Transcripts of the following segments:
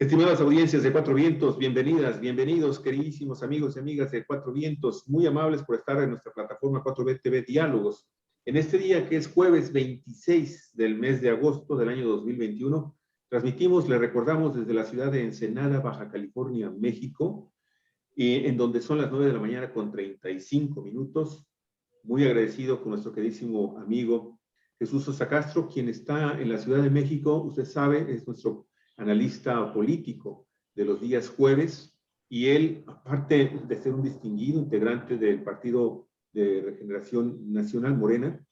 Estimadas audiencias de Cuatro Vientos, bienvenidas, bienvenidos, queridísimos amigos y amigas de Cuatro Vientos, muy amables por estar en nuestra plataforma 4B TV Diálogos. En este día, que es jueves 26 del mes de agosto del año 2021, transmitimos, le recordamos, desde la ciudad de Ensenada, Baja California, México, en donde son las 9 de la mañana con 35 minutos. Muy agradecido con nuestro queridísimo amigo Jesús Sosa Castro, quien está en la Ciudad de México. Usted sabe, es nuestro analista político de los días jueves, y él, aparte de ser un distinguido integrante del Partido de Regeneración Nacional, Morena,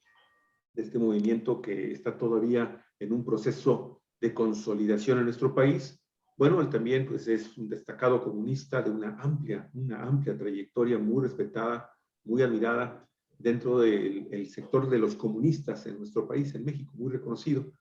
de este movimiento que está todavía en un proceso de consolidación en nuestro país, bueno, él también pues, es un destacado comunista de una amplia trayectoria, muy respetada, muy admirada dentro del sector de los comunistas en nuestro país, en México, muy reconocido.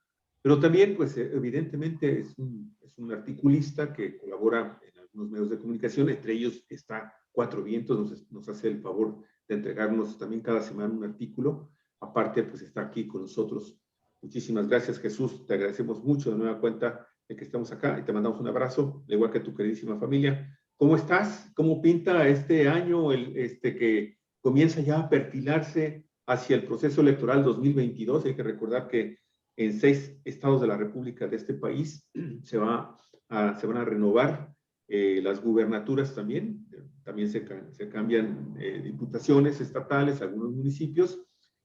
Pero también, pues, evidentemente es un articulista que colabora en algunos medios de comunicación, entre ellos está Cuatro Vientos, nos hace el favor de entregarnos también cada semana un artículo. Aparte, pues está aquí con nosotros. Muchísimas gracias, Jesús. Te agradecemos mucho de nueva cuenta de que estamos acá y te mandamos un abrazo, al igual que tu queridísima familia. ¿Cómo estás? ¿Cómo pinta este año, que comienza ya a perfilarse hacia el proceso electoral 2022? Hay que recordar que en 6 estados de la República de este país se van a renovar las gubernaturas también. También se cambian diputaciones estatales, algunos municipios.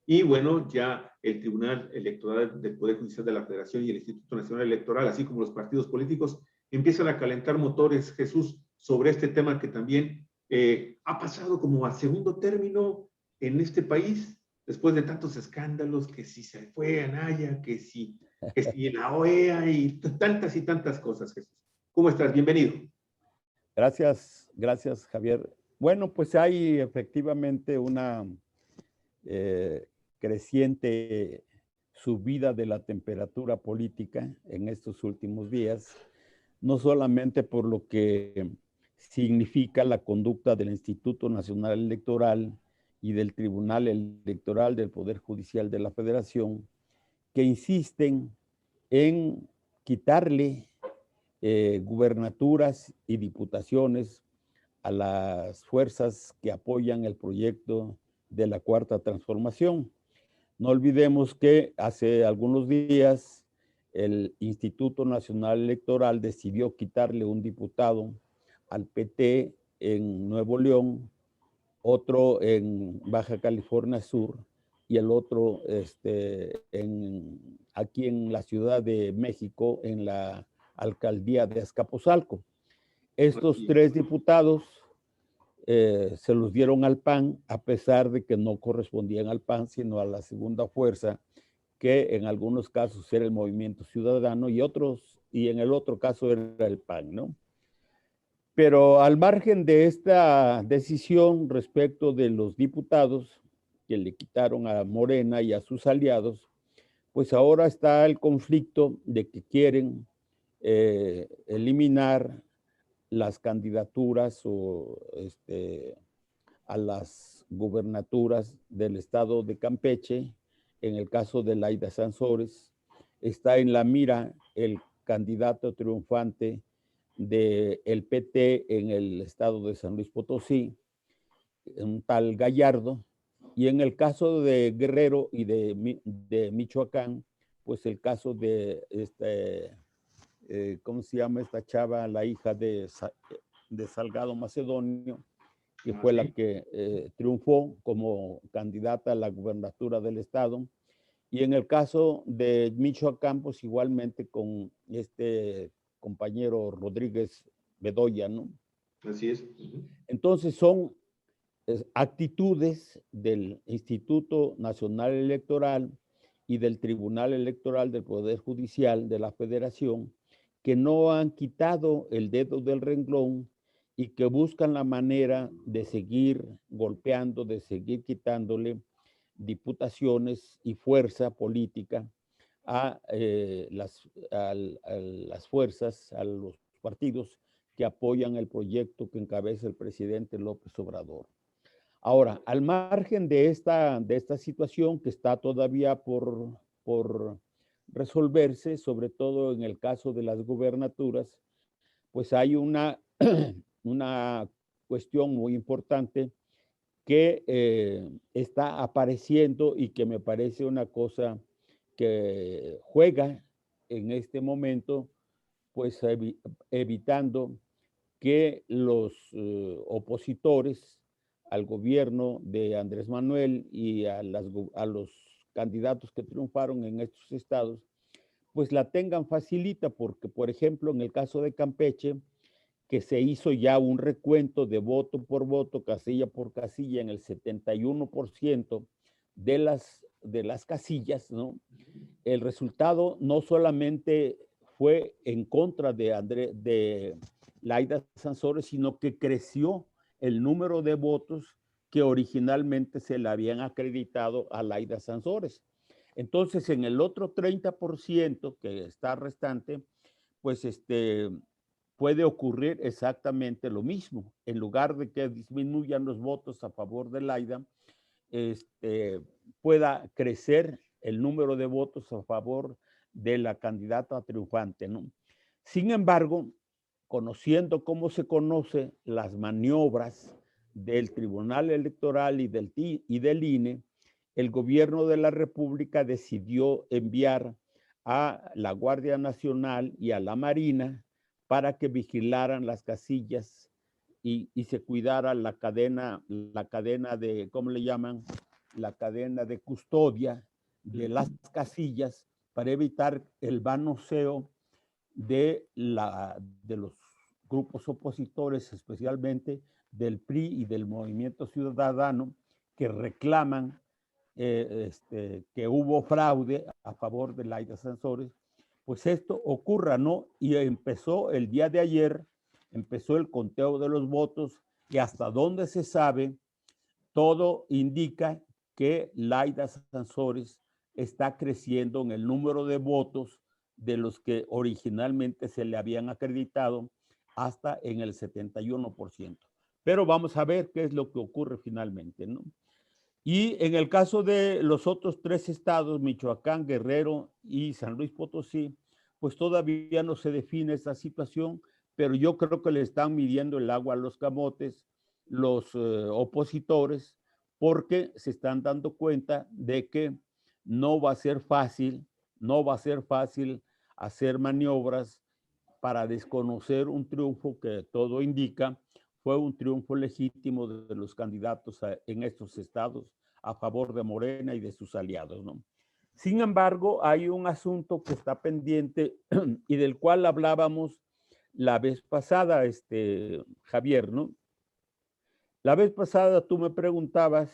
Y bueno, ya el Tribunal Electoral del Poder Judicial de la Federación y el Instituto Nacional Electoral, así como los partidos políticos, empiezan a calentar motores, Jesús, sobre este tema que también ha pasado como a segundo término en este país, después de tantos escándalos, que si se fue Anaya, que si la OEA y tantas cosas, Jesús. ¿Cómo estás? Bienvenido. Gracias, Javier. Bueno, pues hay efectivamente una creciente subida de la temperatura política en estos últimos días, no solamente por lo que significa la conducta del Instituto Nacional Electoral y del Tribunal Electoral del Poder Judicial de la Federación, que insisten en quitarle gubernaturas y diputaciones a las fuerzas que apoyan el proyecto de la Cuarta Transformación. No olvidemos que hace algunos días el Instituto Nacional Electoral decidió quitarle un diputado al PT en Nuevo León, otro en Baja California Sur y el otro aquí en la Ciudad de México, en la alcaldía de Azcapotzalco. Estos 3 diputados se los dieron al PAN, a pesar de que no correspondían al PAN, sino a la segunda fuerza, que en algunos casos era el Movimiento Ciudadano y en el otro caso era el PAN, ¿no? Pero al margen de esta decisión respecto de los diputados que le quitaron a Morena y a sus aliados, pues ahora está el conflicto de que quieren eliminar las candidaturas a las gubernaturas del estado de Campeche. En el caso de Laida Sansores, está en la mira el candidato triunfante del PT en el estado de San Luis Potosí, un tal Gallardo, y en el caso de Guerrero y de Michoacán, pues el caso de ¿cómo se llama esta chava? La hija de Salgado Macedonio, que fue la que triunfó como candidata a la gubernatura del estado. Y en el caso de Michoacán, pues igualmente con este compañero Rodríguez Bedoya, ¿no? Así es. Entonces son actitudes del Instituto Nacional Electoral y del Tribunal Electoral del Poder Judicial de la Federación, que no han quitado el dedo del renglón y que buscan la manera de seguir golpeando, de seguir quitándole diputaciones y fuerza política a las fuerzas, a los partidos que apoyan el proyecto que encabeza el presidente López Obrador. Ahora, al margen de esta situación que está todavía por resolverse, sobre todo en el caso de las gubernaturas, pues hay una, una cuestión muy importante que está apareciendo y que me parece una cosa que juega en este momento, pues evitando que los opositores al gobierno de Andrés Manuel y a los candidatos que triunfaron en estos estados, pues la tengan facilita, porque, por ejemplo, en el caso de Campeche, que se hizo ya un recuento de voto por voto, casilla por casilla, en el 71% de las casillas, ¿no? El resultado no solamente fue en contra de Laida Sansores, sino que creció el número de votos que originalmente se le habían acreditado a Laida Sansores. Entonces, en el otro 30% que está restante, pues puede ocurrir exactamente lo mismo. En lugar de que disminuyan los votos a favor de Laida, pueda crecer el número de votos a favor de la candidata triunfante, ¿no? Sin embargo, conociendo cómo se conocen las maniobras del Tribunal Electoral y del INE, el gobierno de la República decidió enviar a la Guardia Nacional y a la Marina para que vigilaran las casillas y se cuidara la cadena de, ¿cómo le llaman? La cadena de custodia de las casillas para evitar el manoseo de los grupos opositores, especialmente del PRI y del Movimiento Ciudadano, que reclaman que hubo fraude a favor de Laida Sansores. Pues esto ocurra, ¿no? Y empezó el día de ayer, empezó el conteo de los votos, y hasta donde se sabe, todo indica que Laida Sansores está creciendo en el número de votos de los que originalmente se le habían acreditado, hasta en el 71%. Pero vamos a ver qué es lo que ocurre finalmente, ¿no? Y en el caso de los otros 3 estados, Michoacán, Guerrero y San Luis Potosí, pues todavía no se define esta situación, pero yo creo que le están midiendo el agua a los camotes los opositores, porque se están dando cuenta de que no va a ser fácil, hacer maniobras para desconocer un triunfo que todo indica fue un triunfo legítimo de los candidatos en estos estados a favor de Morena y de sus aliados, ¿no? Sin embargo, hay un asunto que está pendiente y del cual hablábamos la vez pasada, Javier, ¿no? La vez pasada tú me preguntabas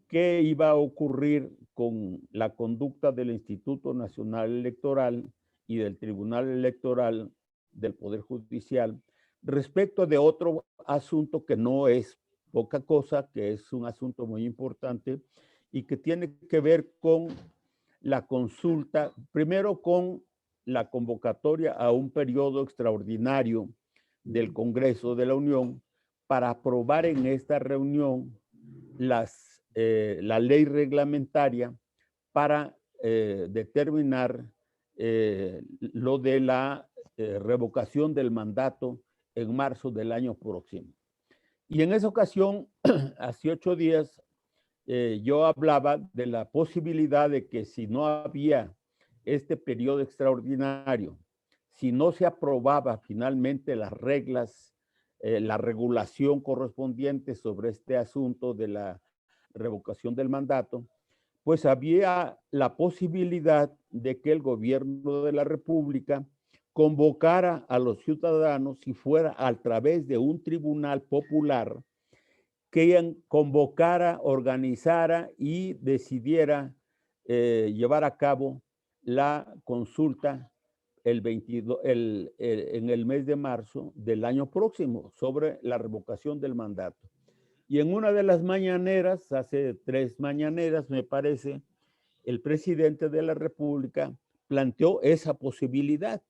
qué iba a ocurrir con la conducta del Instituto Nacional Electoral y del Tribunal Electoral del Poder Judicial respecto de otro asunto que no es poca cosa, que es un asunto muy importante y que tiene que ver con la consulta, primero con la convocatoria a un periodo extraordinario del Congreso de la Unión para aprobar en esta reunión la ley reglamentaria para determinar lo de la revocación del mandato en marzo del año próximo. Y en esa ocasión, hace 8 días, yo hablaba de la posibilidad de que si no había este periodo extraordinario, si no se aprobaba finalmente las reglas, la regulación correspondiente sobre este asunto de la revocación del mandato, pues había la posibilidad de que el gobierno de la República convocara a los ciudadanos, si fuera a través de un tribunal popular, que convocara, organizara y decidiera llevar a cabo la consulta en el mes de marzo del año próximo sobre la revocación del mandato. Y en una de las mañaneras, hace 3 mañaneras, me parece, el presidente de la República planteó esa posibilidad,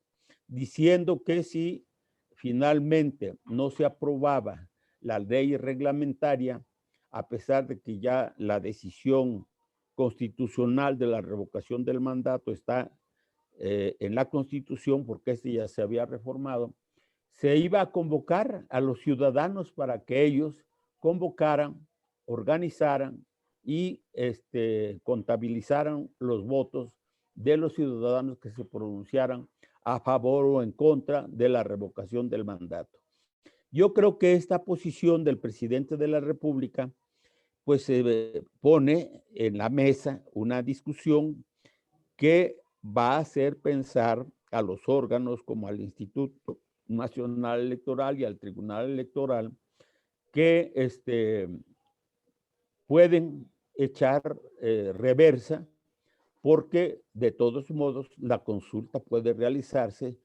diciendo que si finalmente no se aprobaba la ley reglamentaria, a pesar de que ya la decisión constitucional de la revocación del mandato está en la Constitución, porque este ya se había reformado, se iba a convocar a los ciudadanos para que ellos convocaran, organizaran y contabilizaran los votos de los ciudadanos que se pronunciaran a favor o en contra de la revocación del mandato. Yo creo que esta posición del presidente de la República pues se pone en la mesa una discusión que va a hacer pensar a los órganos como al Instituto Nacional Electoral y al Tribunal Electoral que pueden echar reversa, porque de todos modos la consulta puede realizarse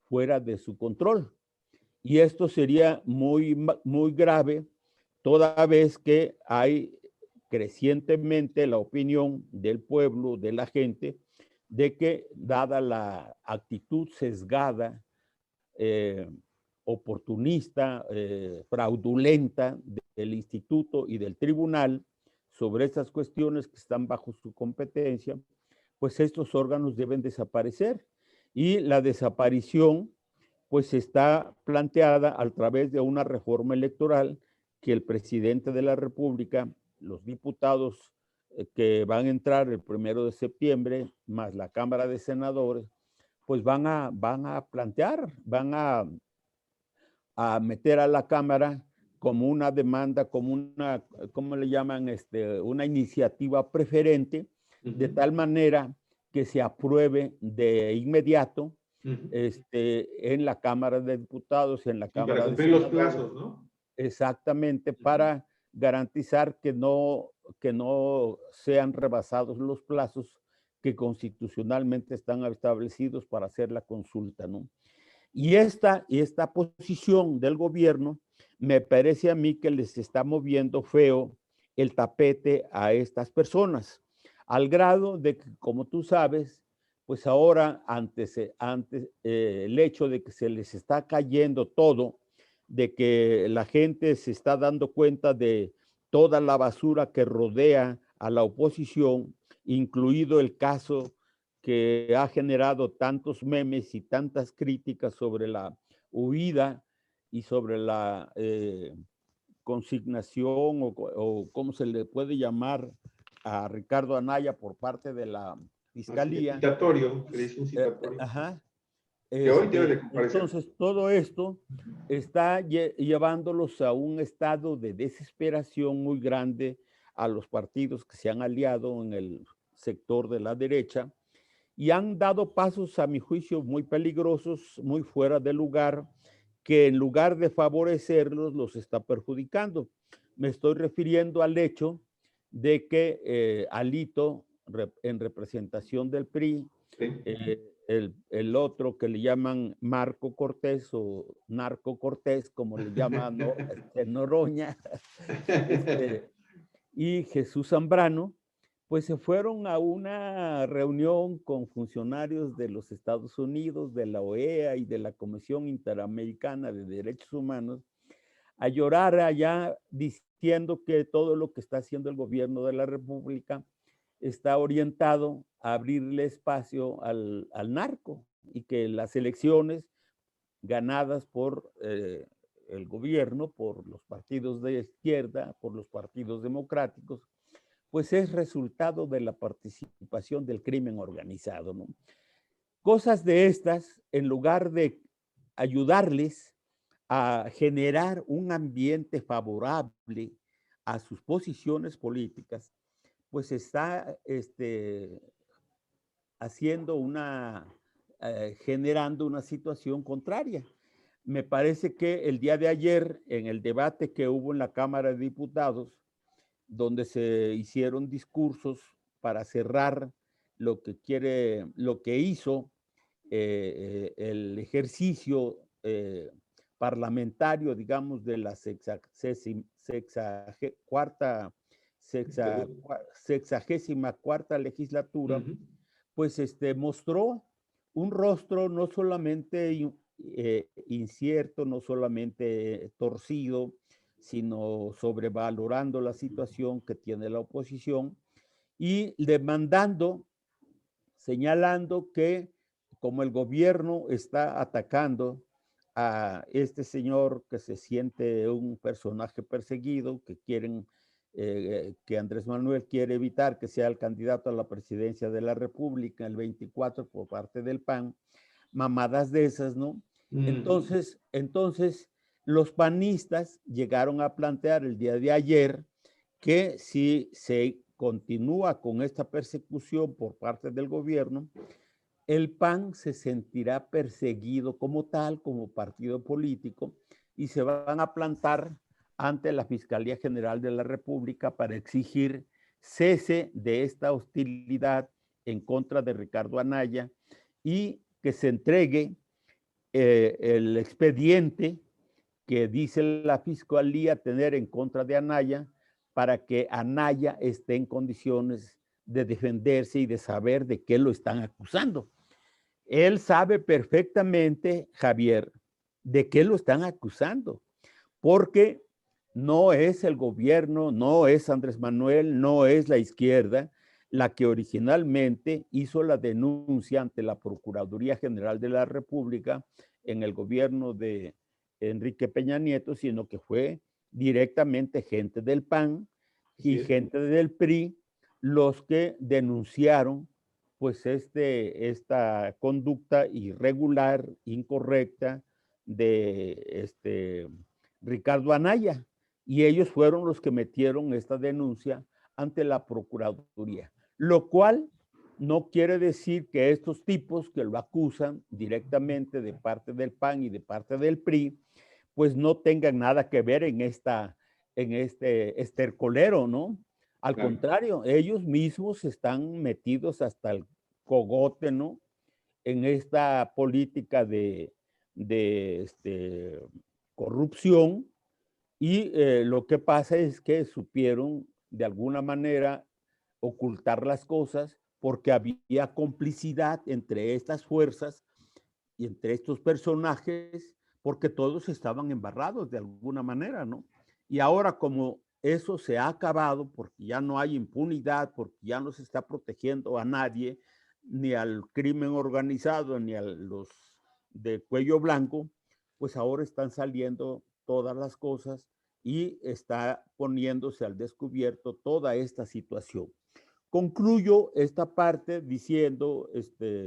fuera de su control. Y esto sería muy, muy grave, toda vez que hay crecientemente la opinión del pueblo, de la gente, de que dada la actitud sesgada, oportunista, fraudulenta del instituto y del tribunal sobre estas cuestiones que están bajo su competencia, pues estos órganos deben desaparecer. Y la desaparición pues está planteada a través de una reforma electoral que el presidente de la República, los diputados que van a entrar el 1 de septiembre, más la Cámara de Senadores, pues van a plantear, van a meter a la Cámara como una demanda, como una, ¿cómo le llaman? Una iniciativa preferente, de tal manera que se apruebe de inmediato en la Cámara de Diputados, en la Cámara de Senadores. Para cumplir los plazos, ¿no? Exactamente, para garantizar que no sean rebasados los plazos que constitucionalmente están establecidos para hacer la consulta, ¿no? Y esta posición del gobierno me parece a mí que les está moviendo feo el tapete a estas personas, al grado de que, como tú sabes, pues ahora antes el hecho de que se les está cayendo todo, de que la gente se está dando cuenta de toda la basura que rodea a la oposición, incluido el caso que ha generado tantos memes y tantas críticas sobre la huida y sobre la consignación o cómo se le puede llamar a Ricardo Anaya por parte de la Fiscalía. Citatorio, que es un citatorio. Ajá. Que hoy debe de comparecer. Entonces, todo esto está llevándolos a un estado de desesperación muy grande a los partidos que se han aliado en el sector de la derecha y han dado pasos, a mi juicio, muy peligrosos, muy fuera de lugar, que en lugar de favorecerlos, los está perjudicando. Me estoy refiriendo al hecho de que Alito, en representación del PRI, sí. El otro que le llaman Marco Cortés o Narco Cortés, como le llaman Noroña, y Jesús Zambrano, pues se fueron a una reunión con funcionarios de los Estados Unidos, de la OEA y de la Comisión Interamericana de Derechos Humanos, a llorar allá diciendo que todo lo que está haciendo el gobierno de la República está orientado a abrirle espacio al narco y que las elecciones ganadas por el gobierno, por los partidos de izquierda, por los partidos democráticos, pues es resultado de la participación del crimen organizado, ¿no? Cosas de estas, en lugar de ayudarles a generar un ambiente favorable a sus posiciones políticas, pues está generando una situación contraria. Me parece que el día de ayer, en el debate que hubo en la Cámara de Diputados, donde se hicieron discursos para cerrar lo que hizo el ejercicio parlamentario, digamos, de la 64ª legislatura, pues mostró un rostro no solamente incierto, no solamente torcido, sino sobrevalorando la situación que tiene la oposición y demandando, señalando que como el gobierno está atacando a este señor que se siente un personaje perseguido, que quieren, que Andrés Manuel quiere evitar que sea el candidato a la presidencia de la República el 24 por parte del PAN, mamadas de esas, ¿no? Entonces, los panistas llegaron a plantear el día de ayer que si se continúa con esta persecución por parte del gobierno, el PAN se sentirá perseguido como tal, como partido político, y se van a plantar ante la Fiscalía General de la República para exigir cese de esta hostilidad en contra de Ricardo Anaya y que se entregue el expediente que dice la Fiscalía tener en contra de Anaya para que Anaya esté en condiciones de defenderse y de saber de qué lo están acusando. Él sabe perfectamente, Javier, de qué lo están acusando, porque no es el gobierno, no es Andrés Manuel, no es la izquierda la que originalmente hizo la denuncia ante la Procuraduría General de la República en el gobierno de Enrique Peña Nieto, sino que fue directamente gente del PAN y gente del PRI los que denunciaron pues esta conducta irregular, incorrecta de Ricardo Anaya. Y ellos fueron los que metieron esta denuncia ante la Procuraduría, lo cual no quiere decir que estos tipos que lo acusan directamente de parte del PAN y de parte del PRI, pues no tengan nada que ver en este estercolero, ¿no? Al contrario, ellos mismos están metidos hasta el cogote, ¿no? En esta política de corrupción y lo que pasa es que supieron de alguna manera ocultar las cosas porque había complicidad entre estas fuerzas y entre estos personajes porque todos estaban embarrados de alguna manera, ¿no? Y ahora como eso se ha acabado porque ya no hay impunidad, porque ya no se está protegiendo a nadie, ni al crimen organizado, ni a los de cuello blanco, pues ahora están saliendo todas las cosas y está poniéndose al descubierto toda esta situación. Concluyo esta parte diciendo,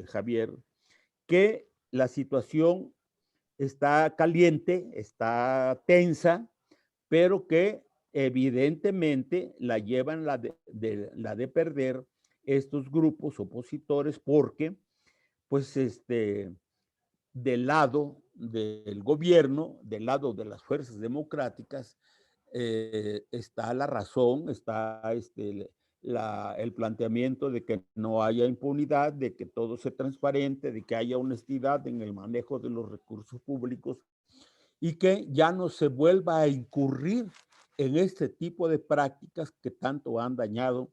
Javier, que la situación está caliente, está tensa, pero que evidentemente la llevan la de perder estos grupos opositores porque, pues, del lado del gobierno, del lado de las fuerzas democráticas, está la razón, está el planteamiento de que no haya impunidad, de que todo sea transparente, de que haya honestidad en el manejo de los recursos públicos y que ya no se vuelva a incurrir en este tipo de prácticas que tanto han dañado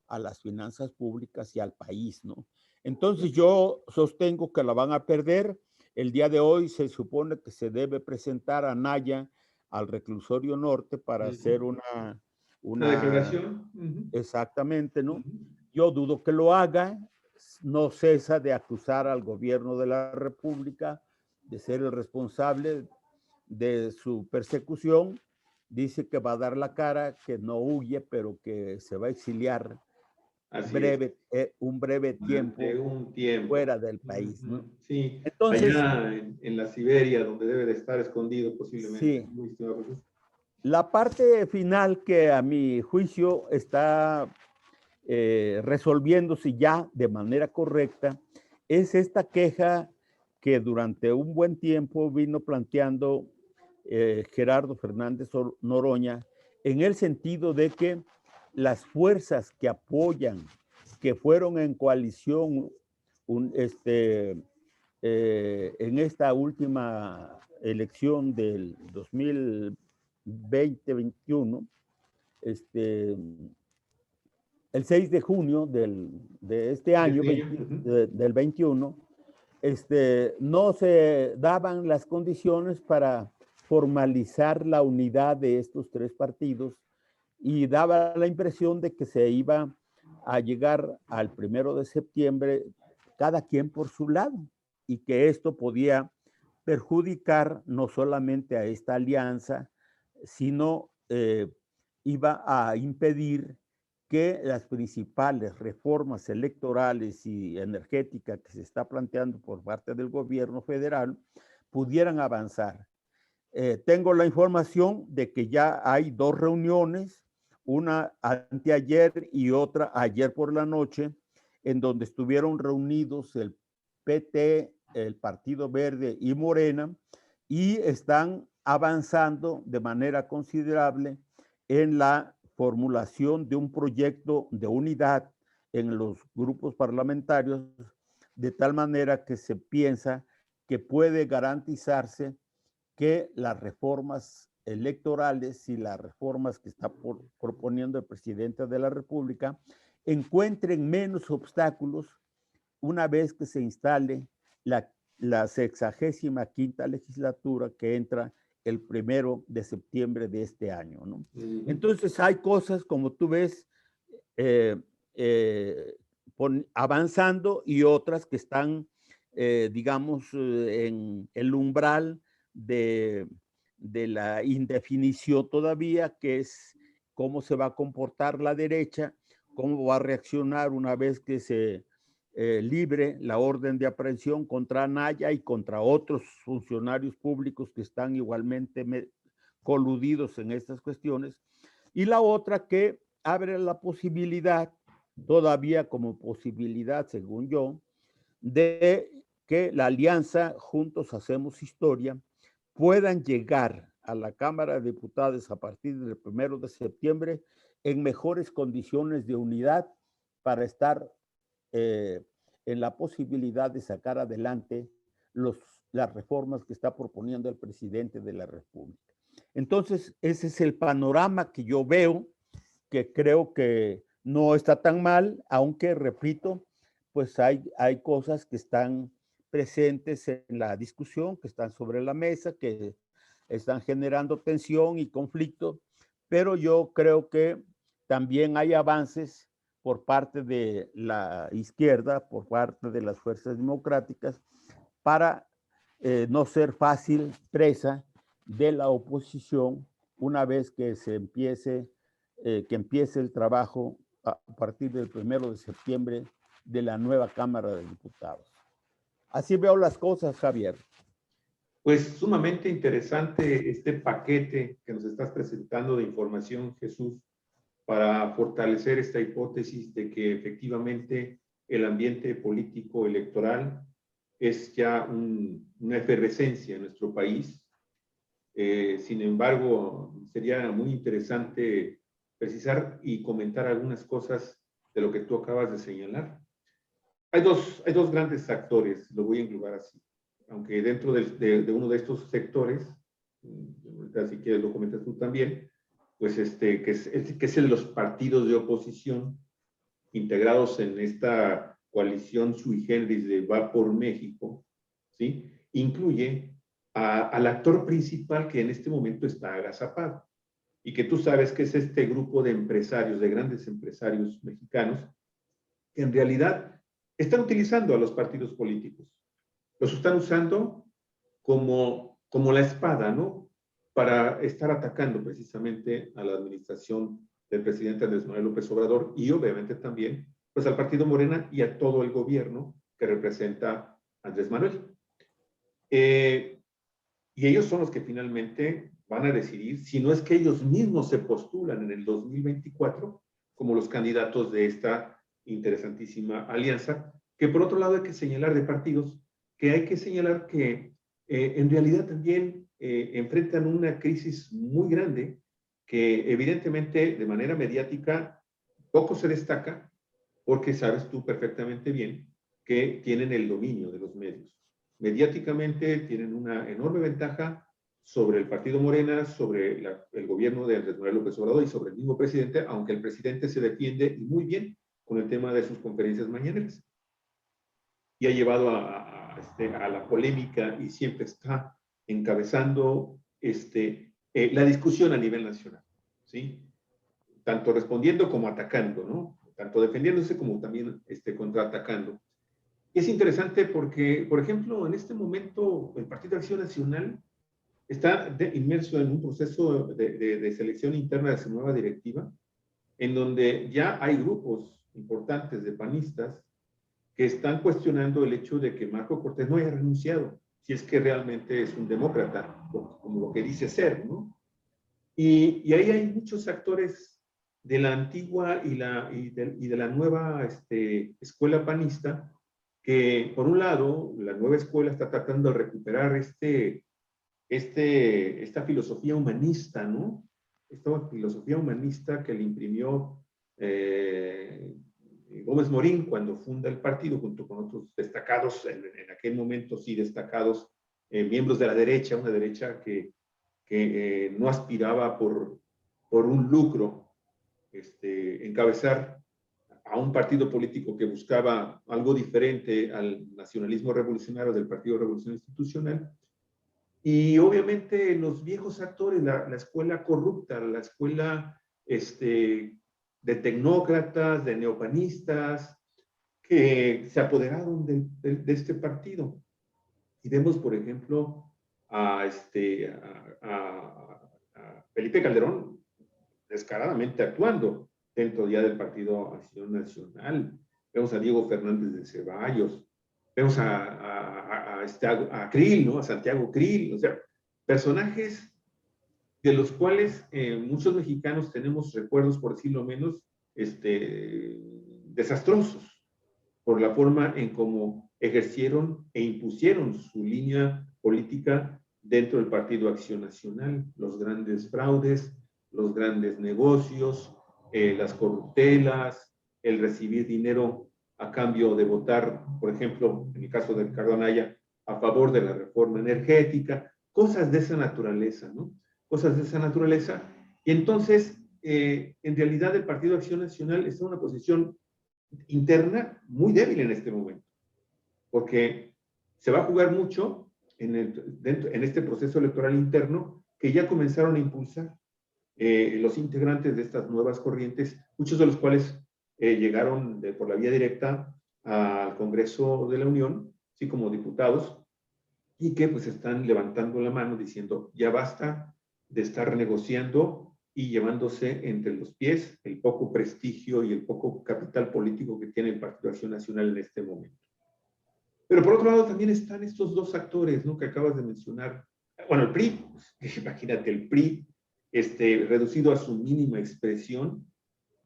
a las finanzas públicas y al país, ¿no? Entonces yo sostengo que la van a perder. El día de hoy se supone que se debe presentar a Anaya al reclusorio norte para hacer una declaración. Exactamente, ¿no? Yo dudo que lo haga, no cesa de acusar al gobierno de la República de ser el responsable de su persecución. Dice que va a dar la cara, que no huye, pero que se va a exiliar un breve tiempo, fuera del país, ¿no? Sí, entonces, allá en la Siberia, donde debe de estar escondido posiblemente. Sí. La parte final que a mi juicio está resolviéndose ya de manera correcta es esta queja que durante un buen tiempo vino planteando Gerardo Fernández Noroña, en el sentido de que las fuerzas que apoyan, que fueron en coalición en esta última elección del 2020-21, el 6 de junio de este año, del 21, no se daban las condiciones para formalizar la unidad de estos tres partidos y daba la impresión de que se iba a llegar al 1 de septiembre cada quien por su lado y que esto podía perjudicar no solamente a esta alianza, sino iba a impedir que las principales reformas electorales y energéticas que se está planteando por parte del gobierno federal pudieran avanzar. Tengo la información de que ya hay 2 reuniones, una anteayer y otra ayer por la noche, en donde estuvieron reunidos el PT, el Partido Verde y Morena, y están avanzando de manera considerable en la formulación de un proyecto de unidad en los grupos parlamentarios, de tal manera que se piensa que puede garantizarse que las reformas electorales y las reformas que está proponiendo el presidente de la República encuentren menos obstáculos una vez que se instale la 65ª legislatura que entra el 1 de septiembre de este año, ¿no? Entonces hay cosas, como tú ves, avanzando, y otras que están, digamos, en el umbral de la indefinición todavía, que es cómo se va a comportar la derecha, cómo va a reaccionar una vez que se libre la orden de aprehensión contra Anaya y contra otros funcionarios públicos que están igualmente coludidos en estas cuestiones. Y la otra, que abre la posibilidad, todavía como posibilidad, según yo, de que la alianza Juntos Hacemos Historia puedan llegar a la Cámara de Diputados a partir del 1 de septiembre en mejores condiciones de unidad para estar en la posibilidad de sacar adelante las reformas que está proponiendo el presidente de la República. Entonces, ese es el panorama que yo veo, que creo que no está tan mal, aunque, repito, pues hay cosas que están presentes en la discusión, que están sobre la mesa, que están generando tensión y conflicto, pero yo creo que también hay avances por parte de la izquierda, por parte de las fuerzas democráticas, para no ser fácil presa de la oposición una vez que empiece el trabajo a partir del 1 de septiembre de la nueva Cámara de Diputados. Así veo las cosas, Javier. Pues sumamente interesante este paquete que nos estás presentando de información, Jesús, para fortalecer esta hipótesis de que efectivamente el ambiente político electoral es ya una efervescencia en nuestro país. Sin embargo, sería muy interesante precisar y comentar algunas cosas de lo que tú acabas de señalar. Hay dos grandes actores, lo voy a englobar así, aunque dentro de uno de estos sectores, si quieres lo comentas tú también, pues que es el de los partidos de oposición integrados en esta coalición sui generis de Va por México, ¿sí? Incluye al actor principal que en este momento está agazapado y que tú sabes que es este grupo de empresarios, de grandes empresarios mexicanos, que en realidad están utilizando a los partidos políticos. Los están usando como la espada, ¿no? Para estar atacando precisamente a la administración del presidente Andrés Manuel López Obrador y obviamente también pues al partido Morena y a todo el gobierno que representa Andrés Manuel. Y ellos son los que finalmente van a decidir, si no es que ellos mismos se postulan en el 2024 como los candidatos de esta interesantísima alianza, que por otro lado hay que señalar de partidos, que hay que señalar que en realidad también enfrentan una crisis muy grande que evidentemente de manera mediática poco se destaca porque sabes tú perfectamente bien que tienen el dominio de los medios. Mediáticamente tienen una enorme ventaja sobre el partido Morena, sobre el gobierno de Andrés Manuel López Obrador y sobre el mismo presidente, aunque el presidente se defiende muy bien con el tema de sus conferencias mañaneras. Y ha llevado a la polémica y siempre está encabezando la discusión a nivel nacional, ¿sí? Tanto respondiendo como atacando, ¿no? Tanto defendiéndose como también contraatacando. es interesante porque, por ejemplo, en este momento el Partido de Acción Nacional está inmerso en un proceso de selección interna de su nueva directiva, en donde ya hay grupos importantes de panistas que están cuestionando el hecho de que Marco Cortés no haya renunciado, si es que realmente es un demócrata, como lo que dice ser, ¿no? Y ahí hay muchos actores de la antigua y de la nueva escuela panista, que por un lado, la nueva escuela está tratando de recuperar esta filosofía humanista, ¿no? Esta filosofía humanista que le imprimió Gómez Morín cuando funda el partido, junto con otros destacados, en aquel momento sí destacados, miembros de la derecha, una derecha que no aspiraba por un lucro, encabezar a un partido político que buscaba algo diferente al nacionalismo revolucionario del Partido Revolución Institucional. Y obviamente los viejos actores, la escuela corrupta, la escuela de tecnócratas, de neopanistas, que se apoderaron de este partido. Y vemos, por ejemplo, a Felipe Calderón descaradamente actuando dentro ya del Partido Acción Nacional. Vemos a Diego Fernández de Ceballos, vemos a Krill, ¿no? A Santiago Krill, o sea, personajes de los cuales muchos mexicanos tenemos recuerdos, por decirlo menos, desastrosos, por la forma en cómo ejercieron e impusieron su línea política dentro del Partido Acción Nacional, los grandes fraudes, los grandes negocios, las corruptelas, el recibir dinero a cambio de votar, por ejemplo, en el caso de Ricardo Anaya, a favor de la reforma energética, cosas de esa naturaleza, ¿no? Cosas de esa naturaleza. Y entonces, en realidad, el Partido Acción Nacional está en una posición interna muy débil en este momento, porque se va a jugar mucho en este proceso electoral interno que ya comenzaron a impulsar los integrantes de estas nuevas corrientes, muchos de los cuales llegaron por la vía directa al Congreso de la Unión, así como diputados, y que pues están levantando la mano diciendo, ya basta de estar negociando y llevándose entre los pies el poco prestigio y el poco capital político que tiene el Partido Acción Nacional en este momento. Pero por otro lado también están estos dos actores, ¿no? Que acabas de mencionar. Bueno, el PRI, pues, imagínate, el PRI reducido a su mínima expresión,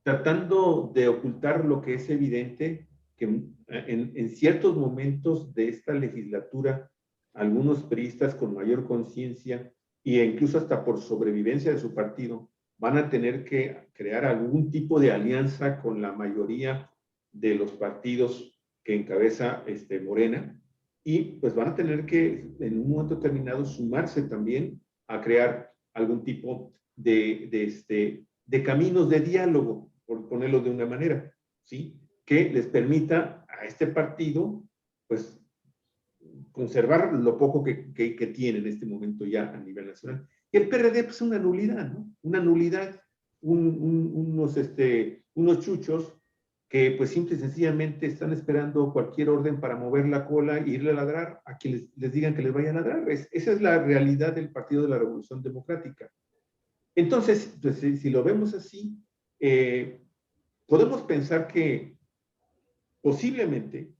tratando de ocultar lo que es evidente, que en ciertos momentos de esta legislatura, algunos priistas con mayor conciencia e incluso hasta por sobrevivencia de su partido, van a tener que crear algún tipo de alianza con la mayoría de los partidos que encabeza Morena, y pues van a tener que en un momento determinado sumarse también a crear algún tipo de caminos de diálogo, por ponerlo de una manera, ¿sí? Que les permita a este partido, pues, conservar lo poco que tiene en este momento ya a nivel nacional. Y el PRD, pues, una nulidad, ¿no? Una nulidad, unos chuchos que, pues, simple y sencillamente están esperando cualquier orden para mover la cola e irle a ladrar a quien les digan que les vaya a ladrar. Esa es la realidad del Partido de la Revolución Democrática. Entonces, pues, si lo vemos así, podemos pensar que posiblemente,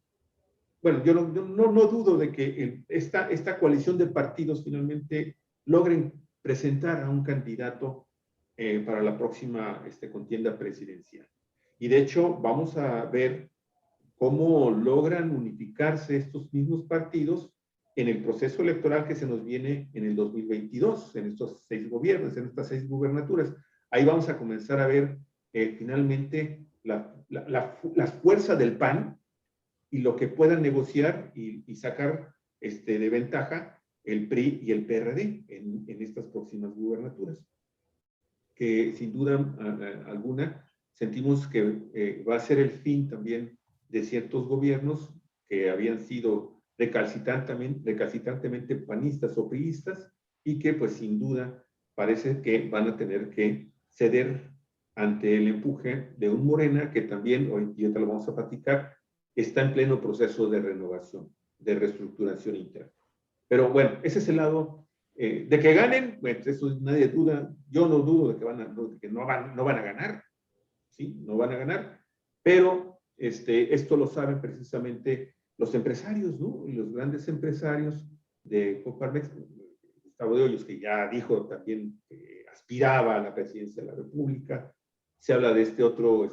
bueno, yo no dudo de que esta coalición de partidos finalmente logren presentar a un candidato para la próxima contienda presidencial. Y de hecho, vamos a ver cómo logran unificarse estos mismos partidos en el proceso electoral que se nos viene en el 2022, en estos 6 gobiernos, en estas 6 gubernaturas. Ahí vamos a comenzar a ver finalmente la fuerza del PAN y lo que puedan negociar y sacar de ventaja el PRI y el PRD en estas próximas gubernaturas. Que sin duda alguna sentimos que va a ser el fin también de ciertos gobiernos que habían sido recalcitrantemente panistas o priistas y que pues sin duda parece que van a tener que ceder ante el empuje de un Morena que también, hoy ya te lo vamos a platicar, está en pleno proceso de renovación, de reestructuración interna. Pero bueno, ese es el lado de que ganen, bueno, eso nadie duda, yo no dudo de que no van a ganar, ¿sí? No van a ganar, pero esto lo saben precisamente los empresarios, ¿no? Y los grandes empresarios de Coparmex, Gustavo de Hoyos, que ya dijo también que aspiraba a la presidencia de la República. Se habla de este otro,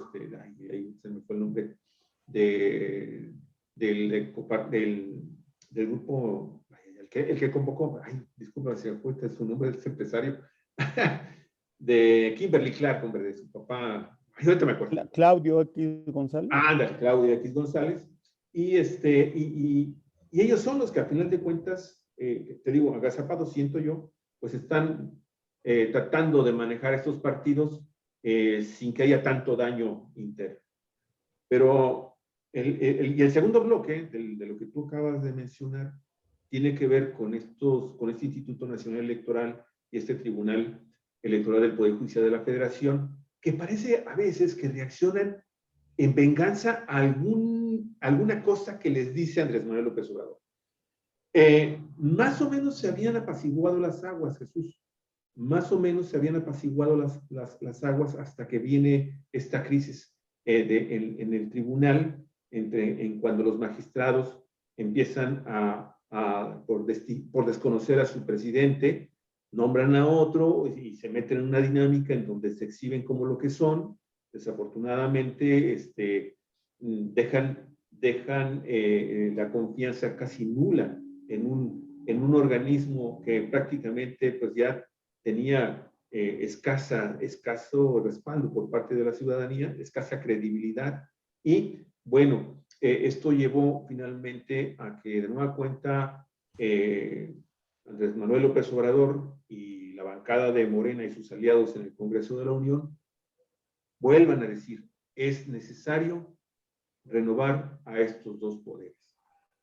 ahí se me fue el nombre, del grupo, el que convocó, disculpa si me cuesta su nombre, es empresario, de Kimberly Clark, hombre, de su papá, ahorita me acuerdo. Claudio X González. Anda, Claudio X González. Y ellos son los que, a final de cuentas, te digo, agazapados, siento yo, pues están tratando de manejar estos partidos sin que haya tanto daño interno. Pero el segundo bloque de lo que tú acabas de mencionar tiene que ver con este Instituto Nacional Electoral y este Tribunal Electoral del Poder Judicial de la Federación, que parece a veces que reaccionan en venganza a alguna cosa que les dice Andrés Manuel López Obrador. Más o menos se habían apaciguado las aguas, Jesús. Más o menos se habían apaciguado las aguas hasta que viene esta crisis en el tribunal, cuando los magistrados empiezan por desconocer a su presidente, nombran a otro y se meten en una dinámica en donde se exhiben como lo que son. Desafortunadamente, dejan la confianza casi nula en un organismo que prácticamente pues ya tenía escaso respaldo por parte de la ciudadanía, escasa credibilidad, y bueno, esto llevó finalmente a que de nueva cuenta Andrés Manuel López Obrador y la bancada de Morena y sus aliados en el Congreso de la Unión vuelvan a decir, es necesario renovar a estos dos poderes,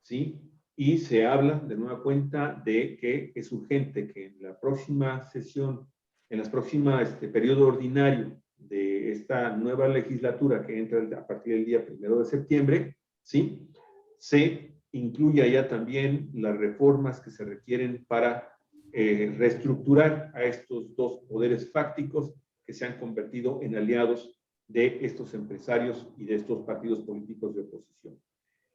¿sí? Y se habla de nueva cuenta de que es urgente que en la próxima sesión, en las próximas periodo ordinario de esta nueva legislatura que entra a partir del día 1 de septiembre, ¿sí? Se incluya ya también las reformas que se requieren para reestructurar a estos dos poderes fácticos que se han convertido en aliados de estos empresarios y de estos partidos políticos de oposición.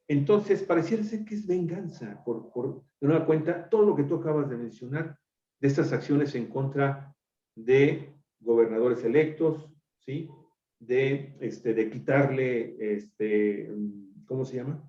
Entonces, pareciera ser que es venganza, de nueva cuenta, todo lo que tú acabas de mencionar, de estas acciones en contra de gobernadores electos, ¿sí? De quitarle, ¿cómo se llama?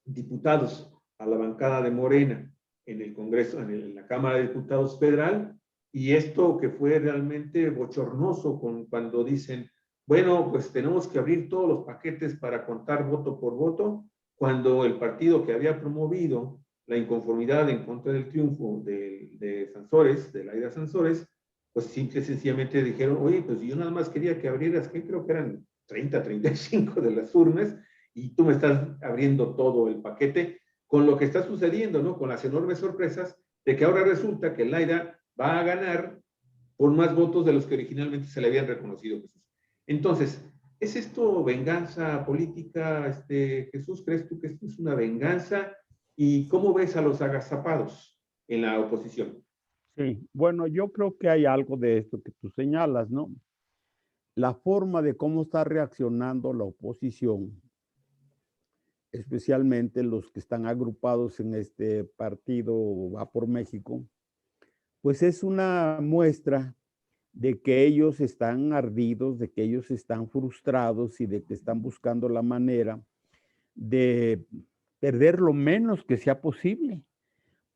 Diputados a la bancada de Morena en el Congreso, en la Cámara de Diputados Federal, y esto que fue realmente bochornoso cuando dicen, bueno, pues tenemos que abrir todos los paquetes para contar voto por voto, cuando el partido que había promovido la inconformidad en contra del triunfo de Sansores, de Laida Sansores, pues simple y sencillamente dijeron, oye, pues yo nada más quería que abrieras, que creo que eran 30, 35 de las urnas, y tú me estás abriendo todo el paquete, con lo que está sucediendo, ¿no? Con las enormes sorpresas de que ahora resulta que Laida va a ganar por más votos de los que originalmente se le habían reconocido, Jesús. Entonces, ¿es esto venganza política, Jesús? ¿Crees tú que esto es una venganza? ¿Y cómo ves a los agazapados en la oposición? Sí, bueno, yo creo que hay algo de esto que tú señalas, ¿no? La forma de cómo está reaccionando la oposición, especialmente los que están agrupados en este partido Va por México, pues es una muestra de que ellos están ardidos, de que ellos están frustrados y de que están buscando la manera de perder lo menos que sea posible.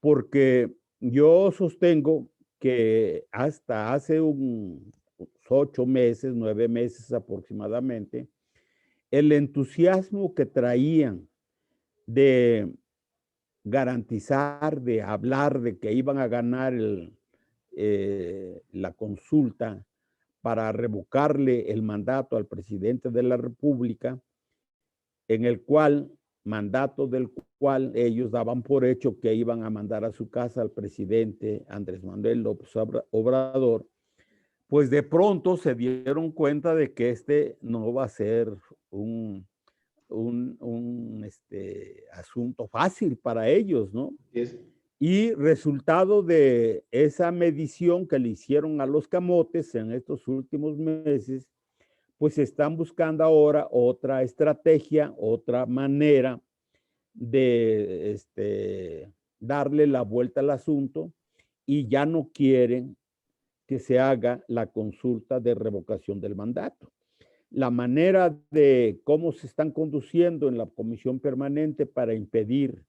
Porque yo sostengo que hasta hace 8 meses, 9 meses aproximadamente, el entusiasmo que traían de garantizar, de hablar de que iban a ganar la consulta para revocarle el mandato al presidente de la República, en el mandato del cual ellos daban por hecho que iban a mandar a su casa al presidente Andrés Manuel López Obrador, pues de pronto se dieron cuenta de que no va a ser un asunto fácil para ellos, ¿no? Es, Y resultado de esa medición que le hicieron a los camotes en estos últimos meses, pues están buscando ahora otra estrategia, otra manera de darle la vuelta al asunto, y ya no quieren que se haga la consulta de revocación del mandato. La manera de cómo se están conduciendo en la comisión permanente para impedir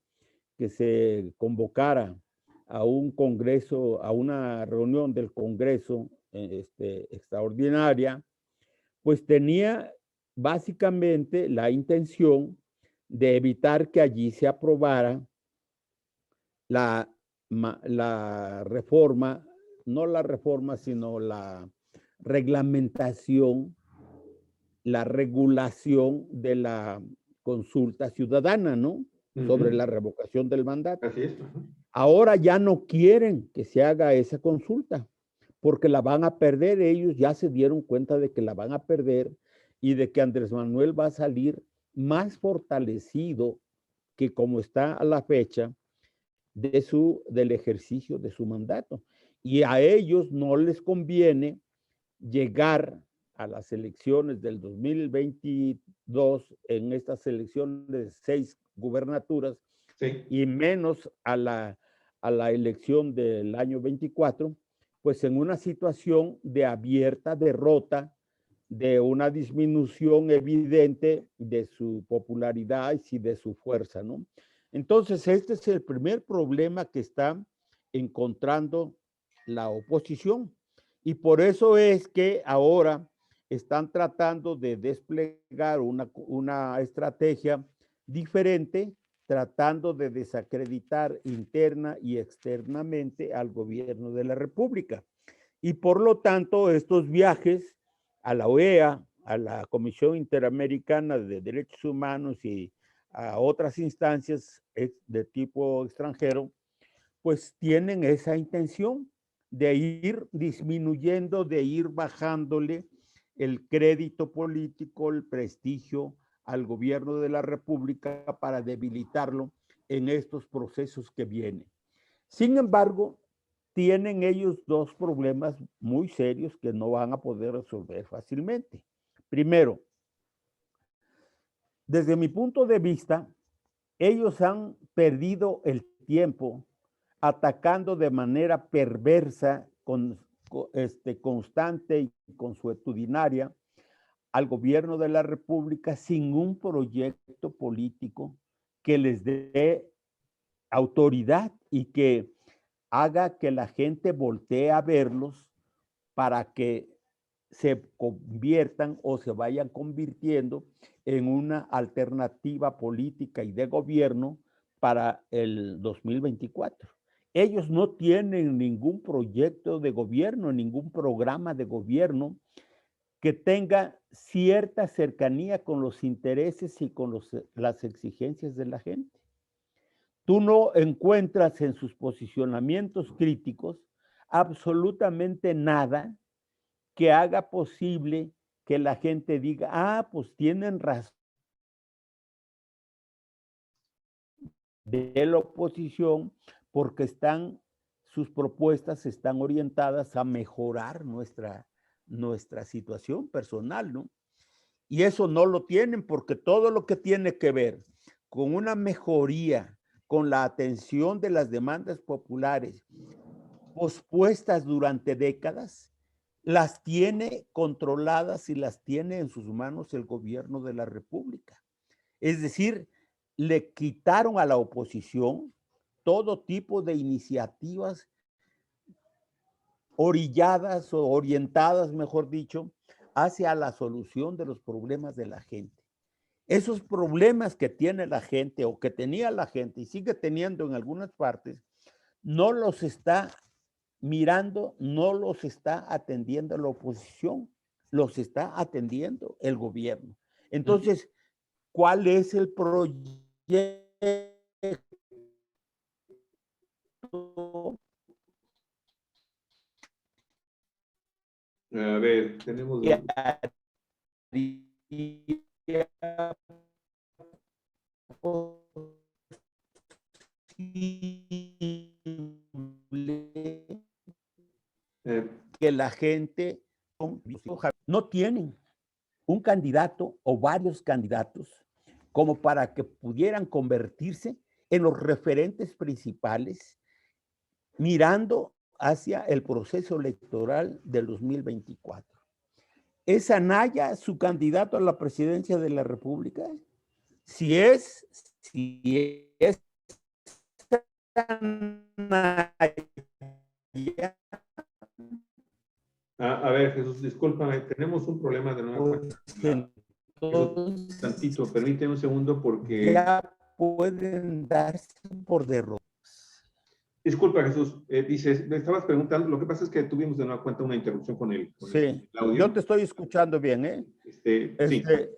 que se convocara a un congreso, a una reunión del Congreso extraordinaria, pues tenía básicamente la intención de evitar que allí se aprobara la, la reforma, no la reforma, sino la reglamentación, la regulación de la consulta ciudadana, ¿no? Sobre la revocación del mandato. así es. Ahora ya no quieren que se haga esa consulta, porque la van a perder. Ellos ya se dieron cuenta de que la van a perder y de que Andrés Manuel va a salir más fortalecido que como está a la fecha del ejercicio de su mandato. Y a ellos no les conviene llegar a las elecciones del 2022, en estas elecciones de 6 gubernaturas, sí, y menos a la elección del año 24, pues en una situación de abierta derrota, de una disminución evidente de su popularidad y de su fuerza, ¿no? Entonces, este es el primer problema que está encontrando la oposición. Y por eso es que ahora están tratando de desplegar una estrategia diferente, tratando de desacreditar interna y externamente al gobierno de la República. Y por lo tanto, estos viajes a la OEA, a la Comisión Interamericana de Derechos Humanos y a otras instancias de tipo extranjero, pues tienen esa intención de ir disminuyendo, de ir bajándole el crédito político, el prestigio al gobierno de la República para debilitarlo en estos procesos que vienen. Sin embargo, tienen ellos dos problemas muy serios que no van a poder resolver fácilmente. Primero, desde mi punto de vista, ellos han perdido el tiempo atacando de manera perversa, constante y consuetudinaria al gobierno de la República sin un proyecto político que les dé autoridad y que haga que la gente voltee a verlos para que se conviertan o se vayan convirtiendo en una alternativa política y de gobierno para el 2024. Ellos no tienen ningún proyecto de gobierno, ningún programa de gobierno que tenga cierta cercanía con los intereses y con las exigencias de la gente. Tú no encuentras en sus posicionamientos críticos absolutamente nada que haga posible que la gente diga, ah, pues tienen razón de la oposición, porque sus propuestas están orientadas a mejorar nuestra situación personal, ¿no? Y eso no lo tienen, porque todo lo que tiene que ver con una mejoría, con la atención de las demandas populares pospuestas durante décadas, las tiene controladas y las tiene en sus manos el gobierno de la República. Es decir, le quitaron a la oposición todo tipo de iniciativas orilladas o orientadas, mejor dicho, hacia la solución de los problemas de la gente. Esos problemas que tiene la gente o que tenía la gente y sigue teniendo en algunas partes, no los está mirando, no los está atendiendo la oposición, los está atendiendo el gobierno. Entonces, ¿cuál es el proyecto A ver, tenemos... que haría que la gente no tienen un candidato o varios candidatos como para que pudieran convertirse en los referentes principales mirando hacia el proceso electoral del 2024. ¿Es Anaya su candidato a la presidencia de la República? Si es Anaya, A ver, Jesús, discúlpame, tenemos un problema de nueva cuenta. Jesús, tantito, permíteme un segundo porque... Ya pueden darse por derrotados. Disculpa, Jesús, dices, me estabas preguntando, lo que pasa es que tuvimos de nueva cuenta una interrupción con el audio. Yo te estoy escuchando bien, ¿eh? Sí,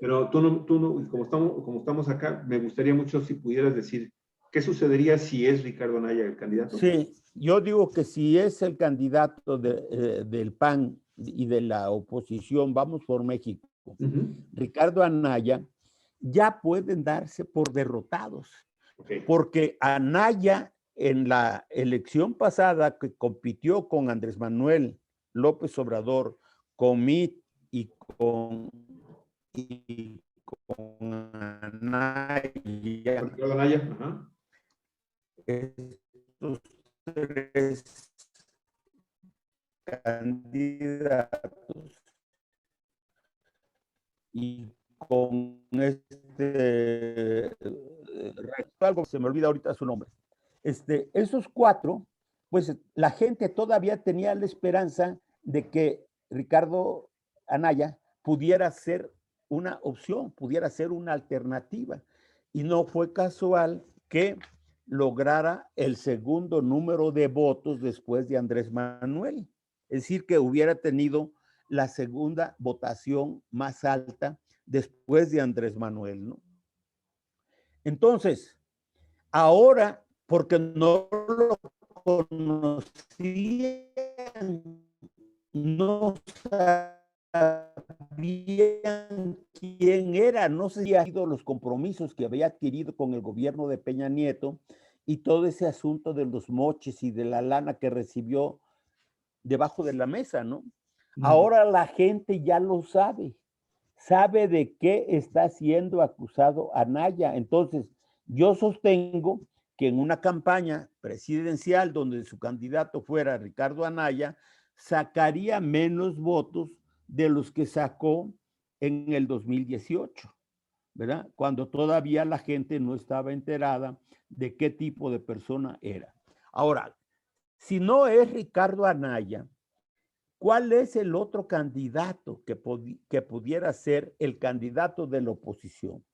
pero tú no, como estamos acá, me gustaría mucho si pudieras decir, ¿qué sucedería si es Ricardo Anaya el candidato? Sí, yo digo que si es el candidato del PAN y de la oposición, Vamos por México, Ricardo Anaya, ya pueden darse por derrotados. Porque Anaya en la elección pasada que compitió con Andrés Manuel López Obrador, con Mitt y con Anaya. Ricardo Anaya, ajá. Estos tres candidatos y con algo se me olvida ahorita su nombre. Esos cuatro, pues la gente todavía tenía la esperanza de que Ricardo Anaya pudiera ser una opción, pudiera ser una alternativa. Y no fue casual que lograra el segundo número de votos después de Andrés Manuel. Es decir, que hubiera tenido la segunda votación más alta después de Andrés Manuel, ¿no? Entonces, ahora, porque no lo conocían, no sabían quién era, no se habían ido los compromisos que había adquirido con el gobierno de Peña Nieto y todo ese asunto de los moches y de la lana que recibió debajo de la mesa, ¿no? Ahora la gente ya lo sabe de qué está siendo acusado Anaya. Entonces, yo sostengo que en una campaña presidencial donde su candidato fuera Ricardo Anaya, sacaría menos votos de los que sacó en el 2018, ¿verdad? Cuando todavía la gente no estaba enterada de qué tipo de persona era. Ahora, si no es Ricardo Anaya, ¿cuál es el otro candidato que pudiera ser el candidato de la oposición?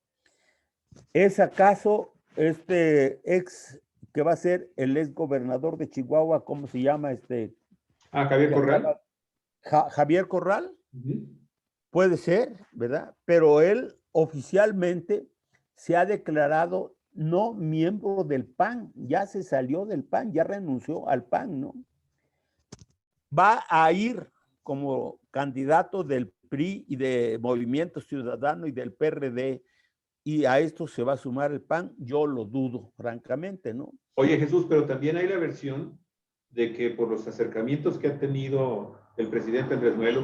¿Es acaso ex que va a ser el ex gobernador de Chihuahua? ¿Cómo se llama? Javier Corral. Javier Corral. Puede ser, ¿verdad? Pero él oficialmente se ha declarado no miembro del PAN, ya se salió del PAN, ya renunció al PAN, ¿no? Va a ir como candidato del PRI y de Movimiento Ciudadano y del PRD, y a esto se va a sumar el PAN, yo lo dudo, francamente, ¿no? Oye, Jesús, pero también hay la versión de que por los acercamientos que ha tenido el presidente Andrés Manuel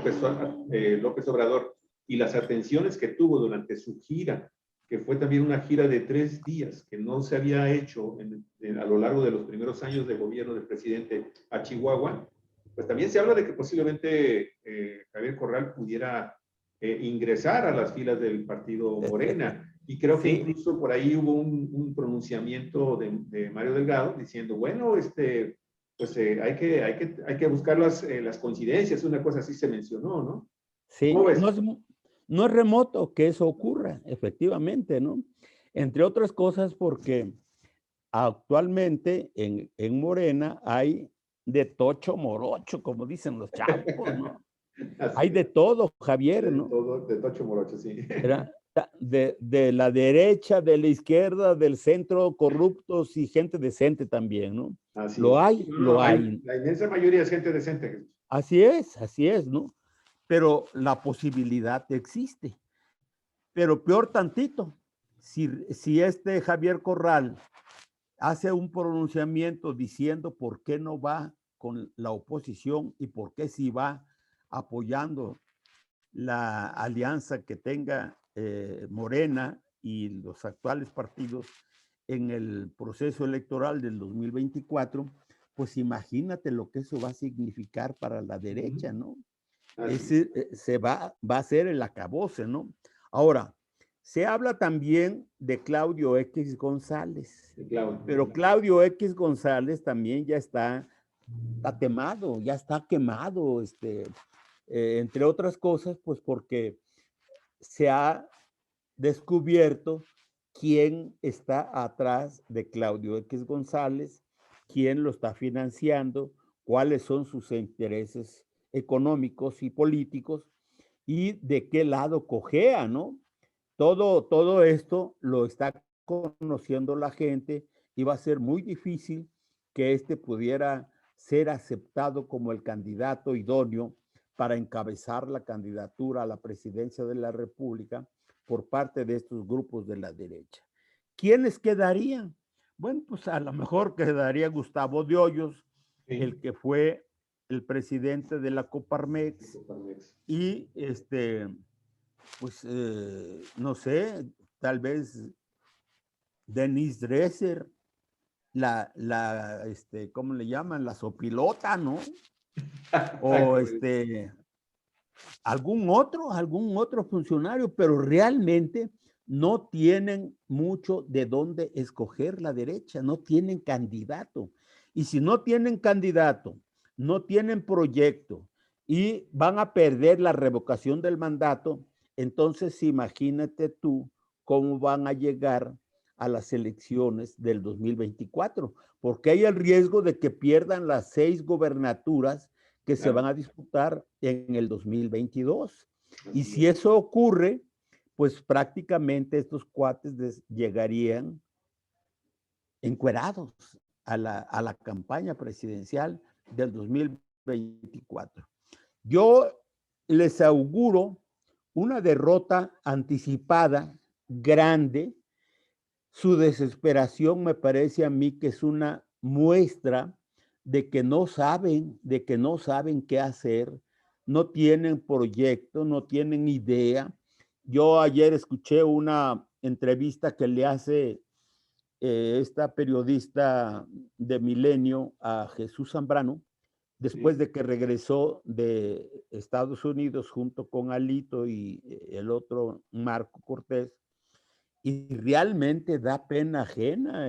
López Obrador y las atenciones que tuvo durante su gira, que fue también una gira de 3 días, que no se había hecho a lo largo de los primeros años de gobierno del presidente a Chihuahua, pues también se habla de que posiblemente Javier Corral pudiera ingresar a las filas del partido Morena. Y creo que incluso por ahí hubo un pronunciamiento de Mario Delgado diciendo, bueno, pues hay que buscar las coincidencias, una cosa así se mencionó, ¿no? Sí, no es remoto que eso ocurra, efectivamente, ¿no? Entre otras cosas porque actualmente en Morena hay de tocho morocho, como dicen los chavos, ¿no? Hay de todo, Javier, ¿no? De tocho morocho, sí. De la derecha, de la izquierda, del centro, corruptos y gente decente también, ¿no? Así lo es. hay, lo hay. La inmensa mayoría es gente decente. Así es, ¿no? Pero la posibilidad existe. Pero peor tantito, si Javier Corral hace un pronunciamiento diciendo por qué no va con la oposición y por qué si va apoyando la alianza que tenga Morena y los actuales partidos en el proceso electoral del 2024, pues imagínate lo que eso va a significar para la derecha, ¿no? Ese va a ser el acabose, ¿no? Ahora, se habla también de Claudio X González, pero Claudio X González también ya está quemado, ya está quemado, entre otras cosas, pues porque se ha descubierto quién está atrás de Claudio X González, quién lo está financiando, cuáles son sus intereses económicos y políticos y de qué lado cojea, ¿no? Todo esto lo está conociendo la gente y va a ser muy difícil que pudiera ser aceptado como el candidato idóneo para encabezar la candidatura a la presidencia de la República por parte de estos grupos de la derecha. ¿Quiénes quedarían? Bueno, pues a lo mejor quedaría Gustavo de Hoyos, sí, el que fue el presidente de la Coparmex, y pues no sé, tal vez Denise Dresser, ¿cómo le llaman? La sopilota, ¿no? O algún otro funcionario, pero realmente no tienen mucho de dónde escoger la derecha, no tienen candidato. Y si no tienen candidato, no tienen proyecto y van a perder la revocación del mandato, entonces imagínate tú cómo van a llegar a las elecciones del 2024, porque hay el riesgo de que pierdan las 6 gobernaturas que se van a disputar en el 2022. Y si eso ocurre, pues prácticamente estos cuates llegarían encuerados a la campaña presidencial del 2024. Yo les auguro una derrota anticipada grande. Su desesperación me parece a mí que es una muestra de que no saben qué hacer, no tienen proyecto, no tienen idea. Yo ayer escuché una entrevista que le hace esta periodista de Milenio a Jesús Zambrano, después de que regresó de Estados Unidos junto con Alito y el otro Marco Cortés, y realmente da pena ajena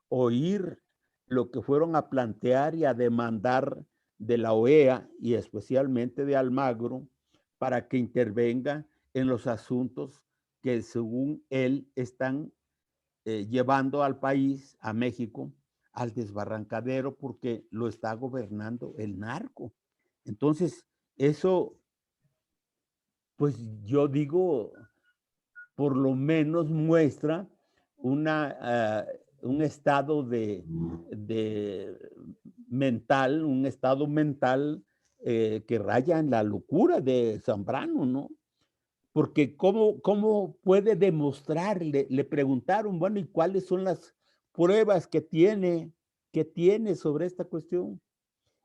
oír lo que fueron a plantear y a demandar de la OEA y especialmente de Almagro para que intervenga en los asuntos que según él están llevando al país, a México, al desbarrancadero porque lo está gobernando el narco. Entonces, eso, pues yo digo, por lo menos muestra un estado mental, un estado mental que raya en la locura de Zambrano, ¿no? Porque ¿cómo puede demostrar? Le preguntaron, bueno, ¿y cuáles son las pruebas que tiene sobre esta cuestión?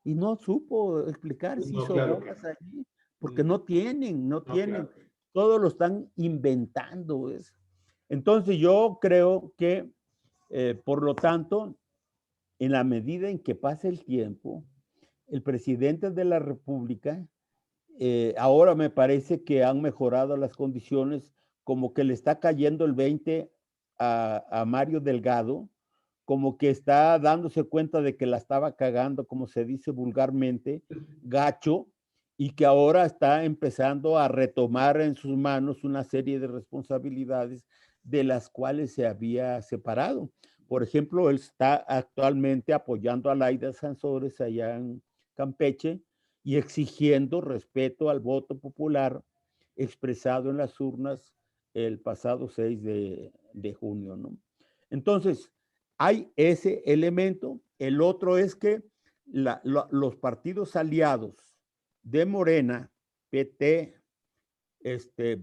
Y no supo explicar si hizo obras allí, porque no tienen, claro. Todo lo están inventando. Entonces yo creo que, por lo tanto, en la medida en que pasa el tiempo, el presidente de la República, ahora me parece que han mejorado las condiciones, como que le está cayendo el 20 a Mario Delgado, como que está dándose cuenta de que la estaba cagando, como se dice vulgarmente, gacho, y que ahora está empezando a retomar en sus manos una serie de responsabilidades de las cuales se había separado. Por ejemplo, él está actualmente apoyando a Laida Sansores allá en Campeche y exigiendo respeto al voto popular expresado en las urnas el pasado 6 de junio, ¿no? Entonces, hay ese elemento. El otro es que los partidos aliados de Morena, PT,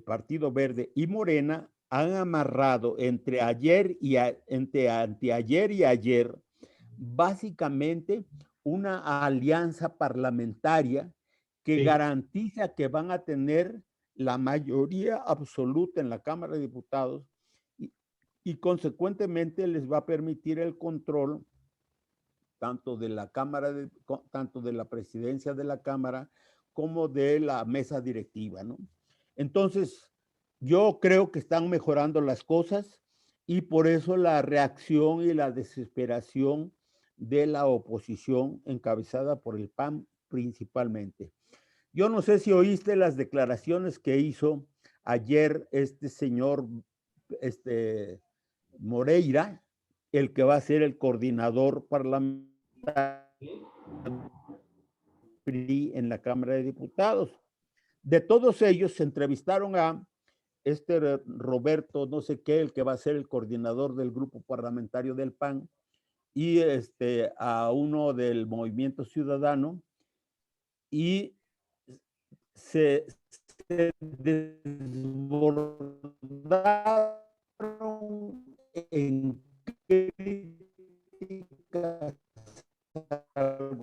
Partido Verde y Morena han amarrado entre anteayer y ayer básicamente una alianza parlamentaria que Sí. garantiza que van a tener la mayoría absoluta en la Cámara de Diputados y consecuentemente les va a permitir el control tanto de la Cámara, tanto de la presidencia de la Cámara como de la mesa directiva, ¿no? Entonces, yo creo que están mejorando las cosas y por eso la reacción y la desesperación de la oposición encabezada por el PAN principalmente. Yo no sé si oíste las declaraciones que hizo ayer este señor Moreira, el que va a ser el coordinador parlamentario en la Cámara de Diputados. De todos ellos se entrevistaron a Roberto, no sé qué, el que va a ser el coordinador del grupo parlamentario del PAN, y a uno del Movimiento Ciudadano, y se desbordaron en críticas al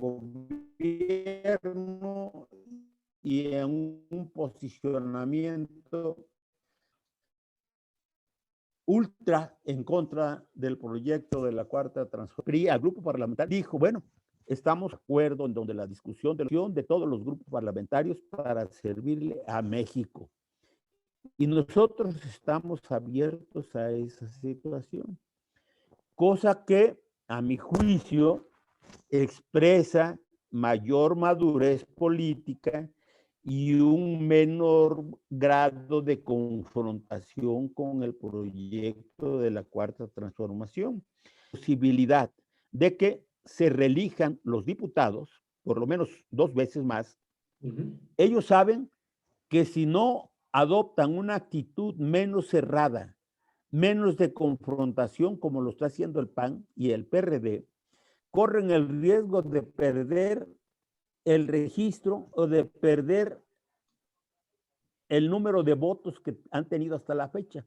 gobierno y en un posicionamiento ultra en contra del proyecto de la Cuarta Transformación. Al grupo parlamentario dijo, bueno, estamos de acuerdo en donde la discusión de todos los grupos parlamentarios para servirle a México. Y nosotros estamos abiertos a esa situación. Cosa que, a mi juicio, expresa mayor madurez política y un menor grado de confrontación con el proyecto de la Cuarta Transformación. Posibilidad de que se reelijan los diputados, por lo menos 2 veces más. Ellos saben que si no adoptan una actitud menos cerrada, menos de confrontación, como lo está haciendo el PAN y el PRD, corren el riesgo de perder el registro o de perder el número de votos que han tenido hasta la fecha.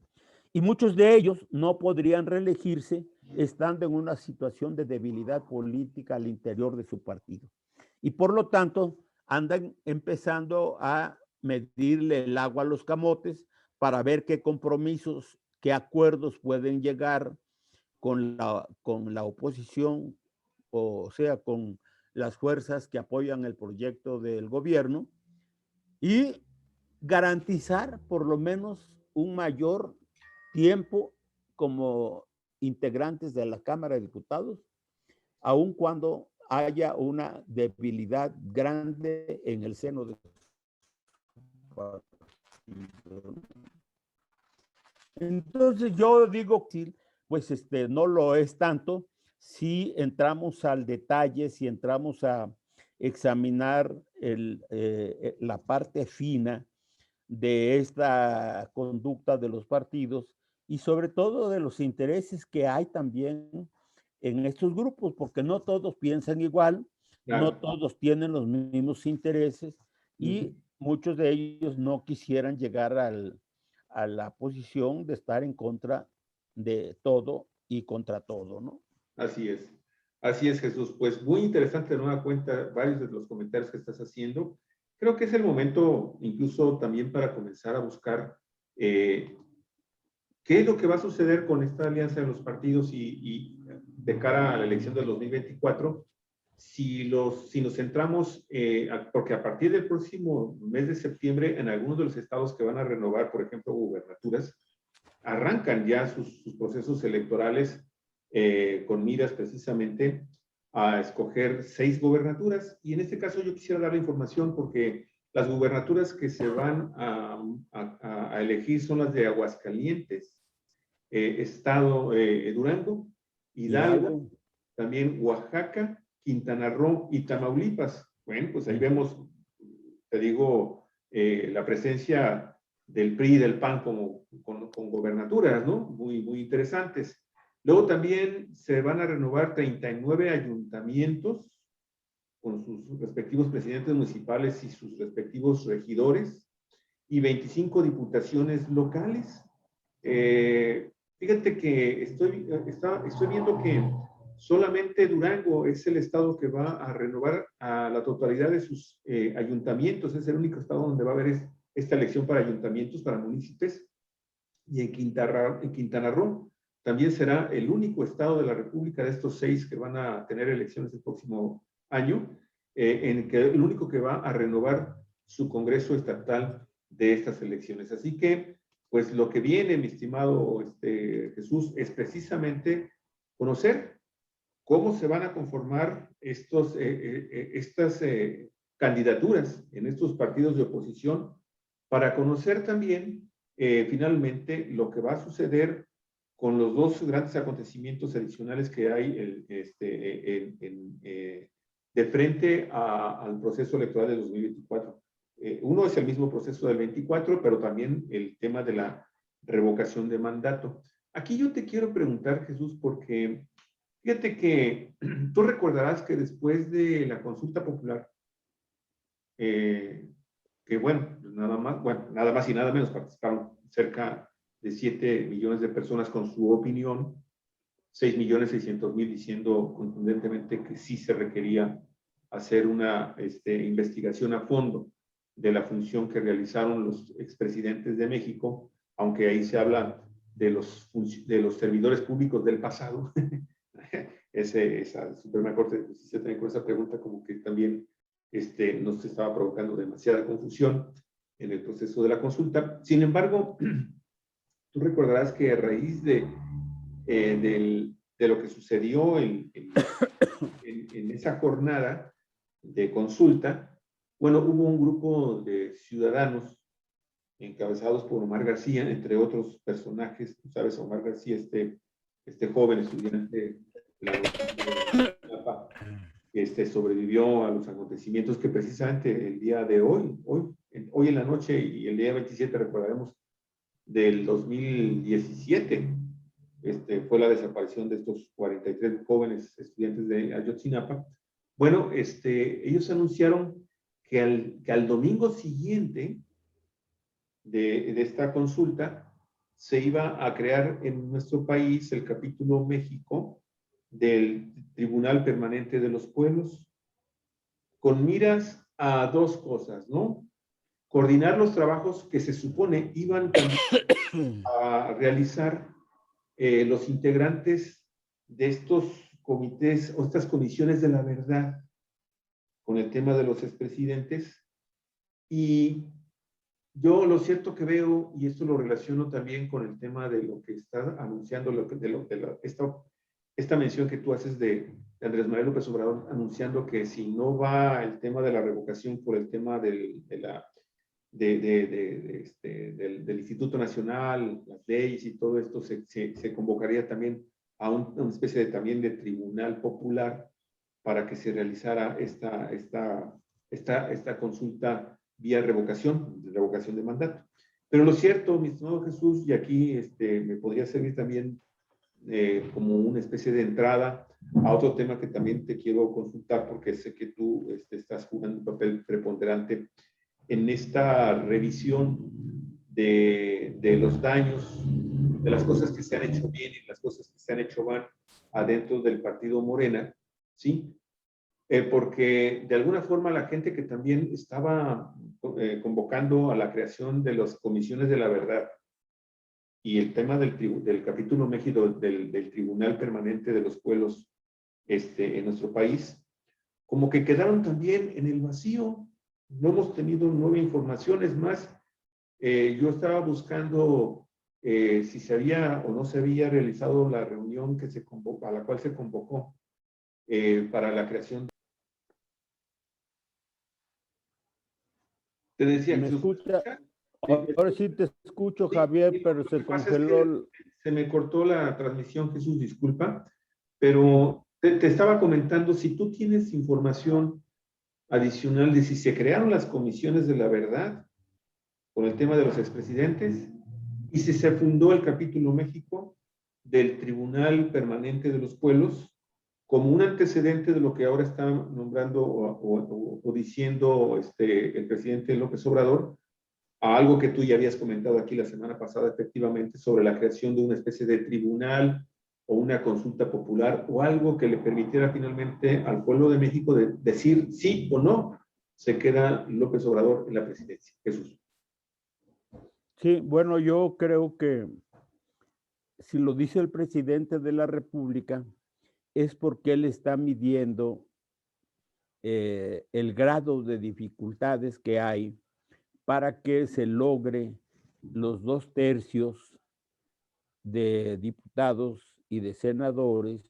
Y muchos de ellos no podrían reelegirse estando en una situación de debilidad política al interior de su partido. Y por lo tanto, andan empezando a medirle el agua a los camotes para ver qué compromisos, qué acuerdos pueden llegar con la oposición, o sea, con las fuerzas que apoyan el proyecto del gobierno, y garantizar por lo menos un mayor tiempo como integrantes de la Cámara de Diputados, aun cuando haya una debilidad grande en el seno de entonces yo digo que pues no lo es tanto si entramos al detalle, si entramos a examinar la parte fina de esta conducta de los partidos y sobre todo de los intereses que hay también en estos grupos, porque no todos piensan igual, claro. No todos tienen los mismos intereses y muchos de ellos no quisieran llegar a la posición de estar en contra de todo y contra todo, ¿no? Así es, Jesús. Pues muy interesante de nueva cuenta varios de los comentarios que estás haciendo. Creo que es el momento incluso también para comenzar a buscar qué es lo que va a suceder con esta alianza de los partidos y de cara a la elección del 2024. Si nos centramos, porque a partir del próximo mes de septiembre, en algunos de los estados que van a renovar, por ejemplo, gubernaturas, arrancan ya sus procesos electorales con miras precisamente a escoger 6 gubernaturas. Y en este caso yo quisiera dar la información porque las gubernaturas que se van a elegir son las de Aguascalientes, Estado Durango, Hidalgo, también Oaxaca, Quintana Roo y Tamaulipas. Bueno, pues ahí vemos, te digo, la presencia del PRI y del PAN con gobernaturas, ¿no? Muy, muy interesantes. Luego también se van a renovar 39 ayuntamientos con sus respectivos presidentes municipales y sus respectivos regidores y 25 diputaciones locales. Fíjate que estoy viendo que solamente Durango es el estado que va a renovar a la totalidad de sus ayuntamientos. Es el único estado donde va a haber esta elección para ayuntamientos, para municipios. Y en Quintana Roo también será el único estado de la República de estos 6 que van a tener elecciones el próximo año, en que el único que va a renovar su Congreso Estatal de estas elecciones. Así que, pues lo que viene, mi estimado Jesús, es precisamente conocer cómo se van a conformar estas candidaturas en estos partidos de oposición, para conocer también finalmente lo que va a suceder con los 2 grandes acontecimientos adicionales que hay de frente al proceso electoral de 2024. Uno es el mismo proceso del 24, pero también el tema de la revocación de mandato. Aquí yo te quiero preguntar, Jesús, porque fíjate que tú recordarás que después de la consulta popular, que bueno, nada más y nada menos participaron cerca de 7 millones de personas con su opinión, 6.600.000 diciendo contundentemente que sí se requería hacer una investigación a fondo de la función que realizaron los expresidentes de México, aunque ahí se habla de los servidores públicos del pasado. Esa Suprema Corte de Justicia también con esa pregunta como que también nos estaba provocando demasiada confusión en el proceso de la consulta. Sin embargo, tú recordarás que a raíz de lo que sucedió en esa jornada de consulta, bueno, hubo un grupo de ciudadanos encabezados por Omar García, entre otros personajes. Tú sabes, Omar García, este joven estudiante de la Universidad de sobrevivió a los acontecimientos que precisamente el día de hoy en la noche y el día 27 recordaremos del 2017, fue la desaparición de estos 43 jóvenes estudiantes de Ayotzinapa. Bueno, ellos anunciaron que al domingo siguiente de esta consulta se iba a crear en nuestro país el capítulo México del Tribunal Permanente de los Pueblos, con miras a 2 cosas, ¿no? Coordinar los trabajos que se supone iban a realizar los integrantes de estos comités o estas comisiones de la verdad con el tema de los expresidentes. Y yo lo cierto que veo, y esto lo relaciono también con el tema de lo que está anunciando, esta mención que tú haces de Andrés Manuel López Obrador, anunciando que si no va el tema de la revocación por el tema del Instituto Nacional, las leyes y todo esto, se convocaría también a una especie también de tribunal popular para que se realizara esta consulta vía revocación de mandato. Pero lo cierto, mi estimado Jesús, y aquí me podría servir también como una especie de entrada a otro tema que también te quiero consultar, porque sé que tú estás jugando un papel preponderante en esta revisión de los daños, de las cosas que se han hecho bien y las cosas que se han hecho mal adentro del partido Morena, ¿sí? Porque de alguna forma la gente que también estaba convocando a la creación de las comisiones de la verdad y el tema del capítulo México del Tribunal Permanente de los Pueblos en nuestro país, como que quedaron también en el vacío. No hemos tenido nueva información. Es más, yo estaba buscando si se había o no se había realizado la reunión a la cual se convocó para la creación. Te decía, ¿me escucha? Ahora sí te escucho, Javier, sí, pero se congeló. Se me cortó la transmisión, Jesús, disculpa, pero te estaba comentando, si tú tienes información adicional de si se crearon las comisiones de la verdad con el tema de los expresidentes y si se fundó el capítulo México del Tribunal Permanente de los Pueblos como un antecedente de lo que ahora está nombrando o diciendo el presidente López Obrador, a algo que tú ya habías comentado aquí la semana pasada, efectivamente, sobre la creación de una especie de tribunal o una consulta popular o algo que le permitiera finalmente al pueblo de México decir sí o no se queda López Obrador en la presidencia. Jesús. Sí, bueno, yo creo que si lo dice el presidente de la República es porque él está midiendo el grado de dificultades que hay para que se logre los 2/3 de diputados y de senadores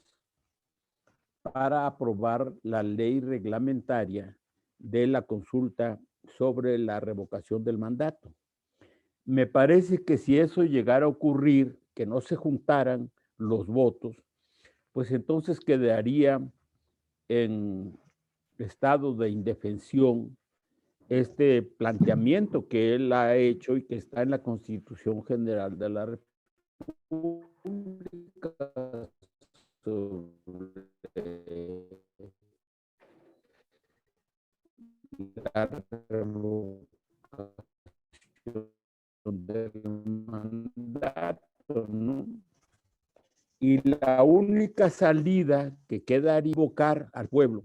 para aprobar la ley reglamentaria de la consulta sobre la revocación del mandato. Me parece que si eso llegara a ocurrir, que no se juntaran los votos, pues entonces quedaría en estado de indefensión este planteamiento que él ha hecho y que está en la Constitución General de la República sobre la revocación del mandato, ¿no? Y la única salida que queda es invocar al pueblo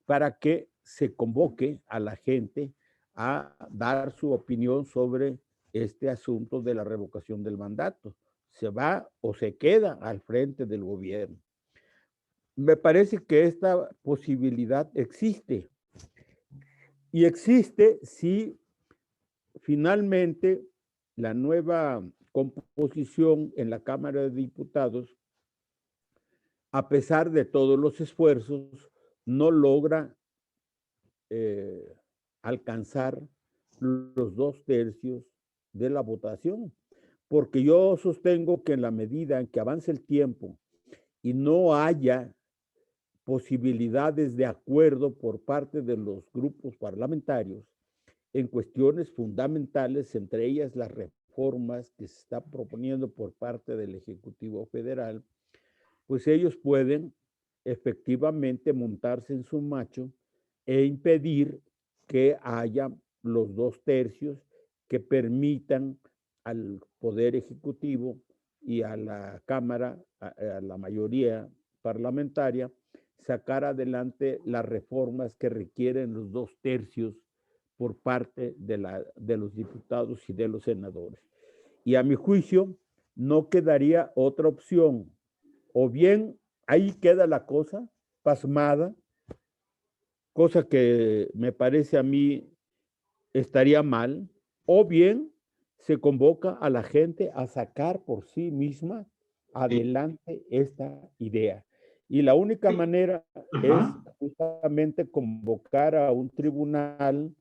para que se convoque a la gente a dar su opinión sobre este asunto de la revocación del mandato. ¿Se va o se queda al frente del gobierno? Me parece que esta posibilidad existe. Y existe si finalmente la nueva composición en la Cámara de Diputados, a pesar de todos los esfuerzos, no logra alcanzar los 2/3 de la votación, porque yo sostengo que en la medida en que avance el tiempo y no haya posibilidades de acuerdo por parte de los grupos parlamentarios en cuestiones fundamentales, entre ellas las reformas que se está proponiendo por parte del Ejecutivo Federal, pues ellos pueden efectivamente montarse en su macho e impedir que haya los 2/3 que permitan al Poder Ejecutivo y a la Cámara, a la mayoría parlamentaria, sacar adelante las reformas que requieren los 2/3 por parte de los diputados y de los senadores. Y a mi juicio, no quedaría otra opción. O bien ahí queda la cosa pasmada, cosa que me parece a mí estaría mal, o bien se convoca a la gente a sacar por sí misma adelante esta idea. Y la única manera es justamente convocar a un tribunal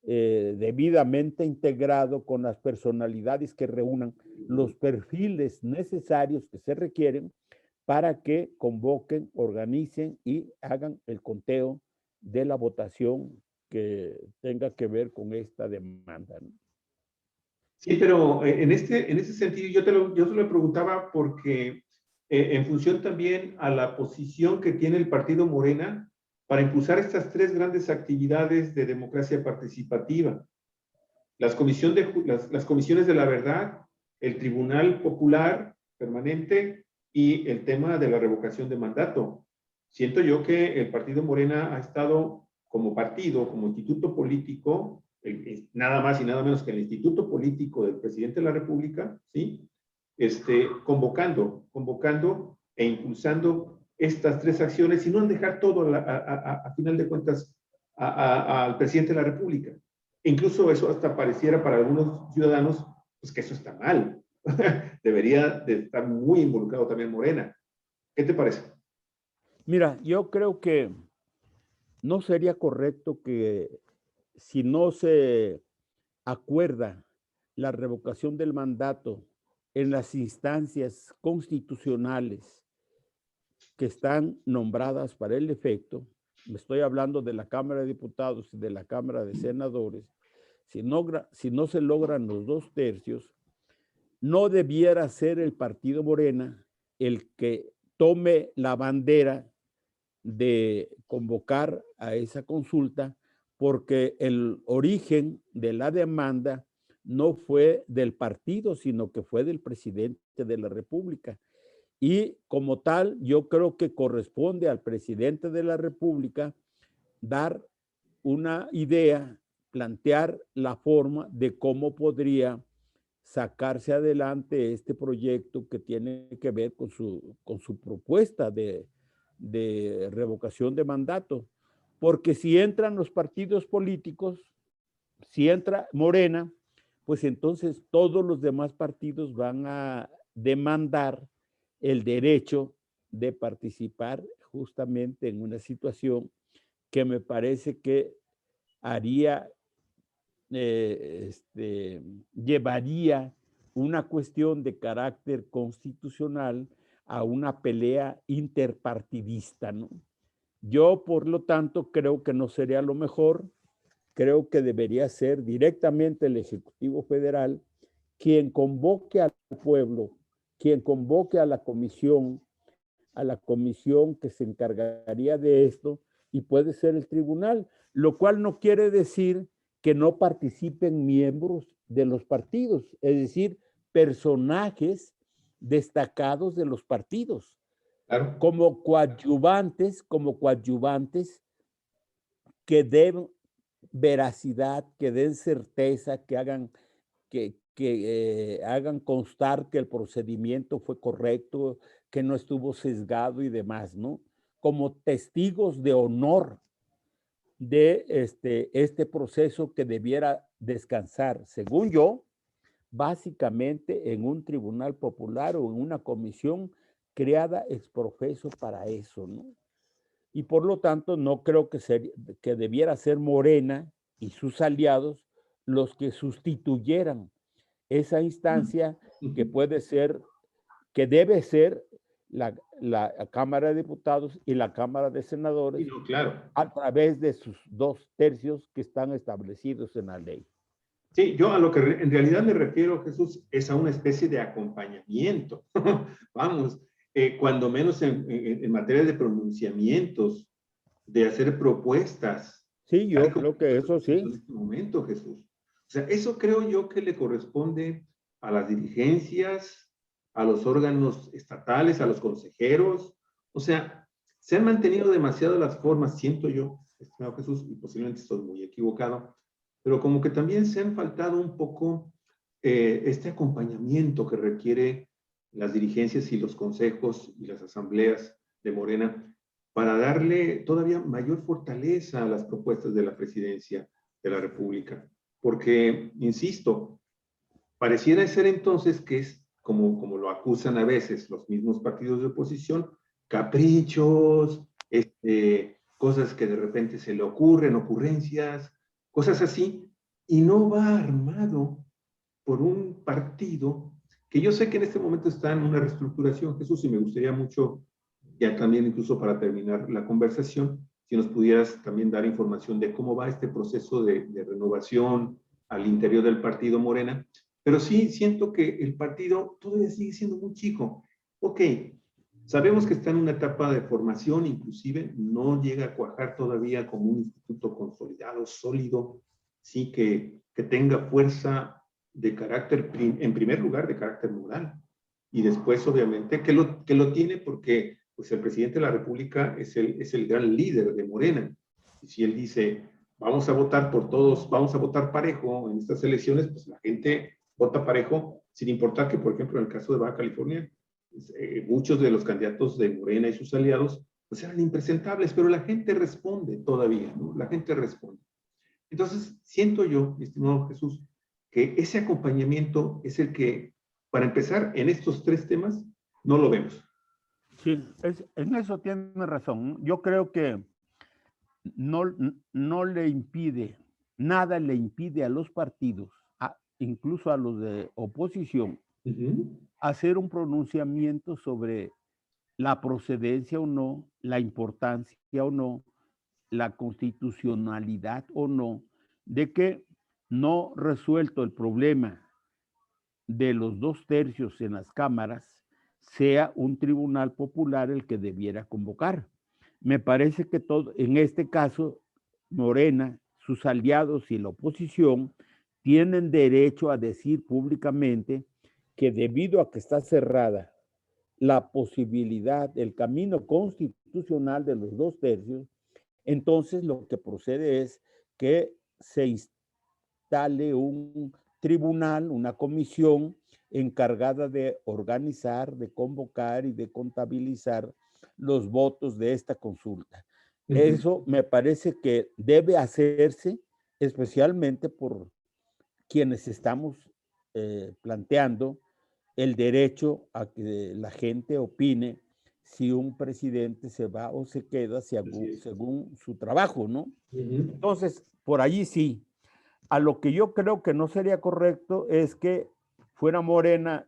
debidamente integrado con las personalidades que reúnan los perfiles necesarios que se requieren para que convoquen, organicen y hagan el conteo de la votación que tenga que ver con esta demanda, ¿no? Sí, pero en ese sentido yo te lo preguntaba porque en función también a la posición que tiene el partido Morena para impulsar estas tres grandes actividades de democracia participativa. Las comisiones de la verdad, el Tribunal Popular Permanente y el tema de la revocación de mandato. Siento yo que el partido Morena ha estado como partido, como instituto político, nada más y nada menos que el instituto político del presidente de la República, ¿sí? Convocando e impulsando estas tres acciones y no dejar todo a final de cuentas al presidente de la República. Incluso eso hasta pareciera para algunos ciudadanos pues que eso está mal. Debería de estar muy involucrado también Morena. ¿Qué te parece? Mira, yo creo que no sería correcto que si no se acuerda la revocación del mandato en las instancias constitucionales que están nombradas para el efecto, me estoy hablando de la Cámara de Diputados y de la Cámara de Senadores, si no se logran los 2/3, no debiera ser el partido Morena el que tome la bandera de convocar a esa consulta, porque el origen de la demanda no fue del partido, sino que fue del presidente de la República. Y como tal, yo creo que corresponde al presidente de la República dar una idea, plantear la forma de cómo podría sacarse adelante este proyecto que tiene que ver con su propuesta de revocación de mandato. Porque si entran los partidos políticos, si entra Morena, pues entonces todos los demás partidos van a demandar el derecho de participar justamente en una situación que me parece que haría, llevaría una cuestión de carácter constitucional a una pelea interpartidista, ¿no? Yo, por lo tanto, creo que no sería lo mejor. Creo que debería ser directamente el Ejecutivo Federal quien convoque al pueblo, quien convoque a la comisión que se encargaría de esto, y puede ser el tribunal, lo cual no quiere decir que no participen miembros de los partidos, es decir, personajes destacados de los partidos, Claro. como coadyuvantes que den veracidad, que den certeza, que hagan constar que el procedimiento fue correcto, que no estuvo sesgado y demás, ¿no? Como testigos de honor de este proceso que debiera descansar, según yo, básicamente en un tribunal popular o en una comisión creada ex profeso para eso, ¿no? Y por lo tanto no creo que debiera ser Morena y sus aliados los que sustituyeran esa instancia que puede ser, que debe ser la Cámara de Diputados y la Cámara de Sí, Senadores no, claro. a través de sus 2/3 que están establecidos en la ley. Sí, yo a lo que en realidad me refiero, Jesús, es a una especie de acompañamiento. Vamos, cuando menos en materia de pronunciamientos, de hacer propuestas, Sí, tal yo como creo que está eso haciendo sí. en este momento, Jesús. O sea, eso creo yo que le corresponde a las dirigencias, a los órganos estatales, a los consejeros. O sea, se han mantenido demasiado las formas, siento yo, estimado Jesús, y posiblemente estoy muy equivocado, pero como que también se han faltado un poco este acompañamiento que requiere las dirigencias y los consejos y las asambleas de Morena para darle todavía mayor fortaleza a las propuestas de la presidencia de la República. Porque, insisto, pareciera ser entonces que es, como lo acusan a veces los mismos partidos de oposición, caprichos, cosas que de repente se le ocurren, ocurrencias, cosas así, y no va armado por un partido que yo sé que en este momento está en una reestructuración, Jesús, y me gustaría mucho, ya también incluso para terminar la conversación, si nos pudieras también dar información de cómo va este proceso de renovación al interior del partido Morena, pero sí siento que el partido todavía sigue siendo muy chico. Ok, sabemos que está en una etapa de formación, inclusive no llega a cuajar todavía como un instituto consolidado, sólido, sí que tenga fuerza de carácter, en primer lugar, de carácter moral. Y después, obviamente, que lo tiene porque pues, el presidente de la República es el gran líder de Morena. Y si él dice, vamos a votar por todos, vamos a votar parejo en estas elecciones, pues la gente vota parejo, sin importar que, por ejemplo, en el caso de Baja California, pues, muchos de los candidatos de Morena y sus aliados, pues eran impresentables, pero la gente responde todavía, ¿no? La gente responde. Entonces, siento yo, mi estimado Jesús, que ese acompañamiento es el que, para empezar, en estos tres temas, no lo vemos. Sí, en eso tiene razón. Yo creo que no, no le impide, nada le impide a los partidos, incluso a los de oposición, hacer un pronunciamiento sobre la procedencia o no, la importancia o no, la constitucionalidad o no, de que no resuelto el problema de los 2/3 en las cámaras, sea un tribunal popular el que debiera convocar. Me parece que todo, en este caso, Morena, sus aliados y la oposición tienen derecho a decir públicamente que debido a que está cerrada la posibilidad, el camino constitucional de los 2/3, entonces lo que procede es que se instale un tribunal, una comisión encargada de organizar, de convocar y de contabilizar los votos de esta consulta. Eso me parece que debe hacerse especialmente por quienes estamos planteando el derecho a que la gente opine si un presidente se va o se queda según su trabajo, ¿no? Entonces, por allí sí. A lo que yo creo que no sería correcto es que fuera Morena,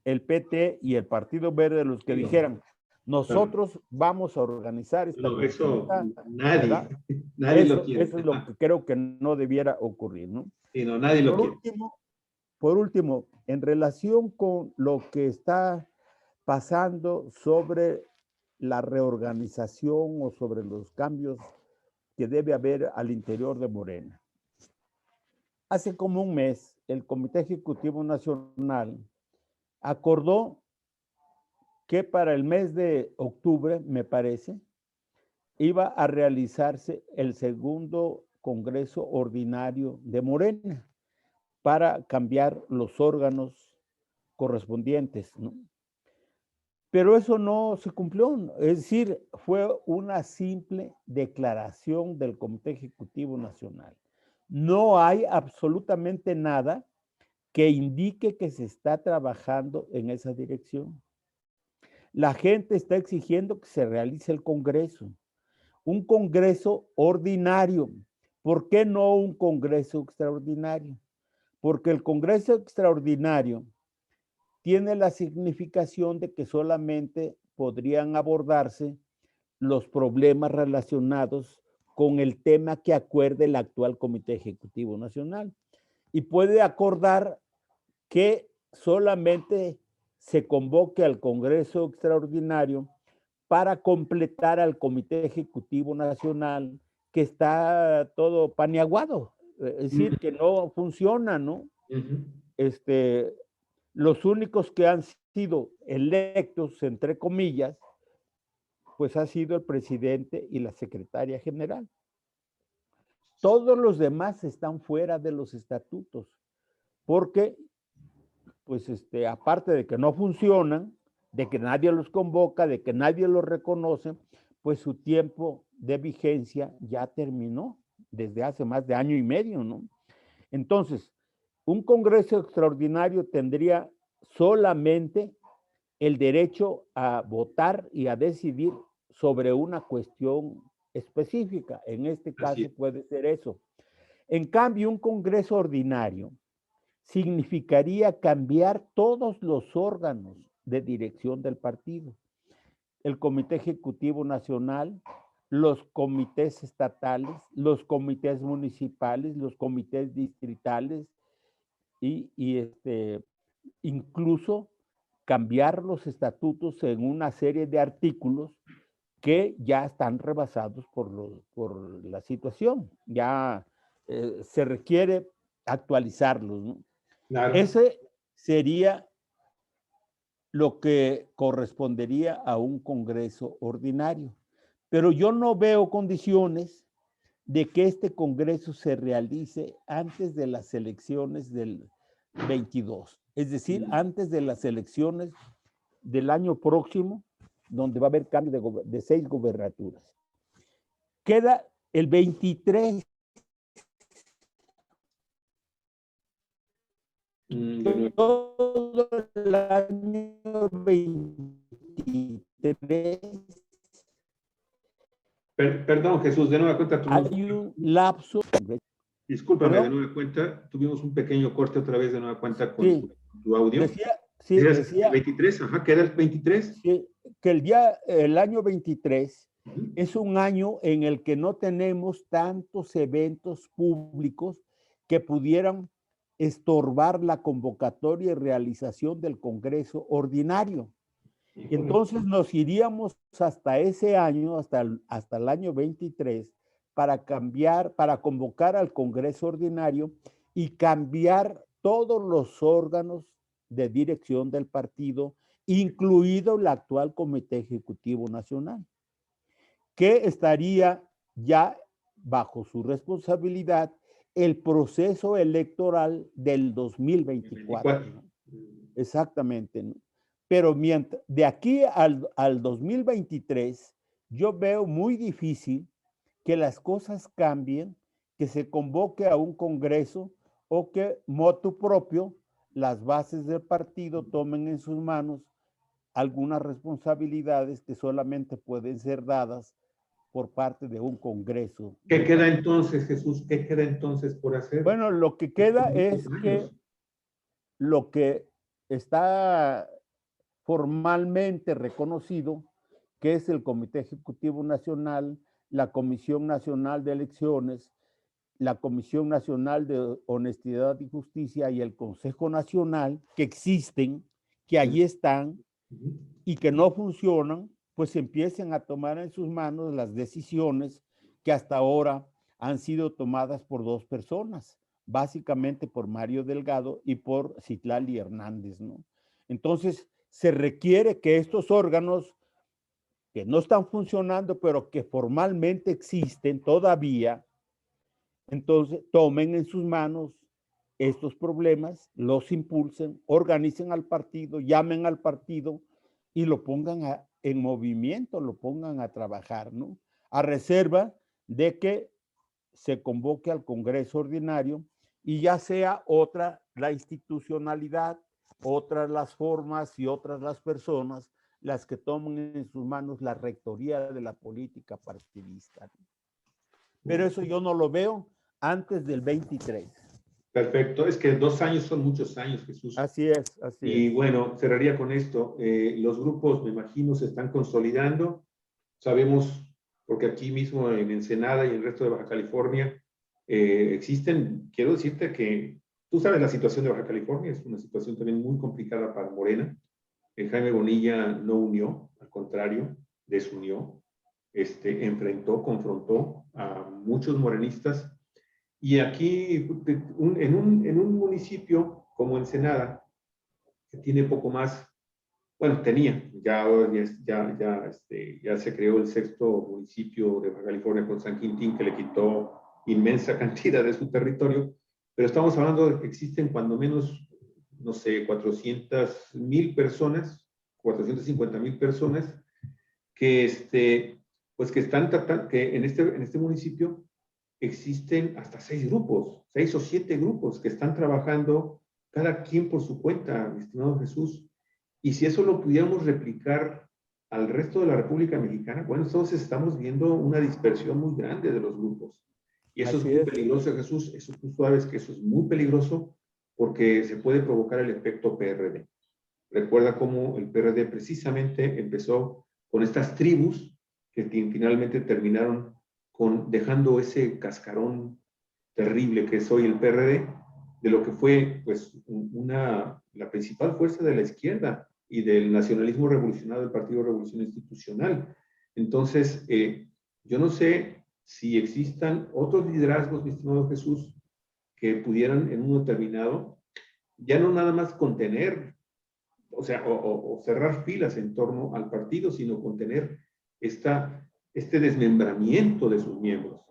el PT y el Partido Verde los que dijeran, nosotros vamos a organizar esta consulta, eso nadie, ¿verdad? nadie lo quiere. Eso es lo que creo que no debiera ocurrir, ¿no? Sí, no, nadie lo quiere. Por último, en relación con lo que está pasando sobre la reorganización o sobre los cambios que debe haber al interior de Morena. Hace como un mes, el Comité Ejecutivo Nacional acordó que para el mes de octubre, me parece, iba a realizarse el segundo Congreso Ordinario de Morena para cambiar los órganos correspondientes, ¿no? Pero eso no se cumplió, es decir, fue una simple declaración del Comité Ejecutivo Nacional. No hay absolutamente nada que indique que se está trabajando en esa dirección. La gente está exigiendo que se realice el Congreso, un Congreso ordinario. ¿Por qué no un Congreso extraordinario? Porque el Congreso extraordinario tiene la significación de que solamente podrían abordarse los problemas relacionados con el tema que acuerde el actual Comité Ejecutivo Nacional. Y puede acordar que solamente se convoque al Congreso Extraordinario para completar al Comité Ejecutivo Nacional, que está todo paneaguado, es decir, que no funciona, ¿no? Los únicos que han sido electos, entre comillas, pues ha sido el presidente y la secretaria general. Todos los demás están fuera de los estatutos, porque, pues, aparte de que no funcionan, de que nadie los convoca, de que nadie los reconoce, pues su tiempo de vigencia ya terminó desde hace más de año y medio, ¿no? Entonces, un Congreso extraordinario tendría solamente el derecho a votar y a decidir sobre una cuestión específica. En este caso puede ser eso. En cambio, un Congreso ordinario significaría cambiar todos los órganos de dirección del partido. El Comité Ejecutivo Nacional, los comités estatales, los comités municipales, los comités distritales y incluso cambiar los estatutos en una serie de artículos que ya están rebasados por la situación. Ya se requiere actualizarlos, ¿no? Claro. Ese sería lo que correspondería a un Congreso ordinario. Pero yo no veo condiciones de que este Congreso se realice antes de las elecciones del 22, es decir, antes de las elecciones del año próximo, donde va a haber cambio de 6 gubernaturas. Queda el 23. Todo el año 23. Perdón, Jesús, de nueva cuenta. Hay un lapso. Discúlpame, de nueva cuenta, tuvimos un pequeño corte otra vez de nueva cuenta con tu audio. Decía, el 23, ajá, ¿qué era el 23? Sí, que el año 23 es un año en el que no tenemos tantos eventos públicos que pudieran estorbar la convocatoria y realización del Congreso ordinario. Entonces nos iríamos hasta ese año, hasta el año 23, para convocar al Congreso ordinario y cambiar todos los órganos de dirección del partido incluido el actual Comité Ejecutivo Nacional, que estaría ya bajo su responsabilidad el proceso electoral del 2024. ¿no? Exactamente. ¿no? Pero de aquí al 2023, yo veo muy difícil que las cosas cambien, que se convoque a un congreso o que motu propio las bases del partido tomen en sus manos algunas responsabilidades que solamente pueden ser dadas por parte de un congreso. ¿Qué queda entonces, Jesús? ¿Qué queda entonces por hacer? Bueno, lo que queda es que lo que está formalmente reconocido, que es el Comité Ejecutivo Nacional, la Comisión Nacional de Elecciones, la Comisión Nacional de Honestidad y Justicia y el Consejo Nacional, que existen, que allí están y que no funcionan, pues empiecen a tomar en sus manos las decisiones que hasta ahora han sido tomadas por dos personas, básicamente por Mario Delgado y por Citlali Hernández, ¿no? Entonces, se requiere que estos órganos que no están funcionando, pero que formalmente existen todavía, entonces tomen en sus manos estos problemas, los impulsen, organicen al partido, llamen al partido y lo pongan en movimiento, lo pongan a trabajar, ¿no? A reserva de que se convoque al Congreso Ordinario y ya sea otra la institucionalidad, otras las formas y otras las personas las que tomen en sus manos la rectoría de la política partidista. Pero eso yo no lo veo antes del 23. Perfecto, es que 2 años son muchos años, Jesús. Así es, así y es. bueno, cerraría con esto. Los grupos, me imagino, se están consolidando. Sabemos, porque aquí mismo en Ensenada y en el resto de Baja California existen, quiero decirte que tú sabes la situación de Baja California, es una situación también muy complicada para Morena. Jaime Bonilla no unió, al contrario, desunió, enfrentó, confrontó a muchos morenistas. Y aquí, en un municipio como Ensenada, que tiene poco más, bueno, tenía, ya se creó el 6º municipio de Baja California con San Quintín, que le quitó inmensa cantidad de su territorio, pero estamos hablando de que existen cuando menos, no sé, 400,000 personas, 450,000 personas, que, pues que están tratando, que en este municipio existen hasta 6 grupos, 6 o 7 grupos que están trabajando cada quien por su cuenta, mi estimado Jesús. Y si eso lo pudiéramos replicar al resto de la República Mexicana, bueno, entonces estamos viendo una dispersión muy grande de los grupos. Y eso es muy peligroso, Jesús. Eso tú sabes que eso es muy peligroso porque se puede provocar el efecto PRD. Recuerda cómo el PRD precisamente empezó con estas tribus que finalmente terminaron dejando ese cascarón terrible que es hoy el PRD, de lo que fue pues la principal fuerza de la izquierda y del nacionalismo revolucionario del Partido Revolución Institucional. Entonces, yo no sé si existan otros liderazgos, mi estimado Jesús, que pudieran en un determinado, ya no nada más contener, o sea, o cerrar filas en torno al partido, sino contener este desmembramiento de sus miembros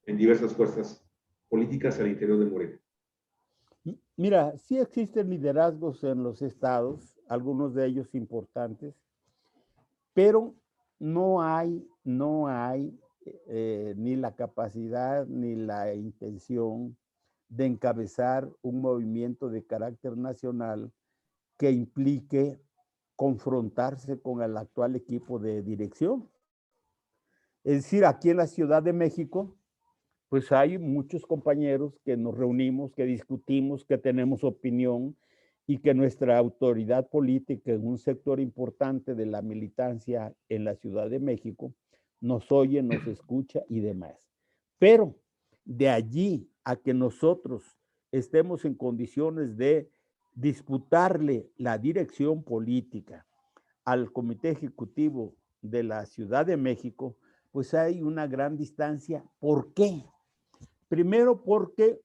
en diversas fuerzas políticas al interior de Morena. Mira, sí existen liderazgos en los estados, algunos de ellos importantes, pero no hay ni la capacidad ni la intención de encabezar un movimiento de carácter nacional que implique confrontarse con el actual equipo de dirección. Es decir, aquí en la Ciudad de México, pues hay muchos compañeros que nos reunimos, que discutimos, que tenemos opinión y que nuestra autoridad política en un sector importante de la militancia en la Ciudad de México nos oye, nos escucha y demás. Pero de allí a que nosotros estemos en condiciones de disputarle la dirección política al Comité Ejecutivo de la Ciudad de México, pues hay una gran distancia. ¿Por qué? Primero porque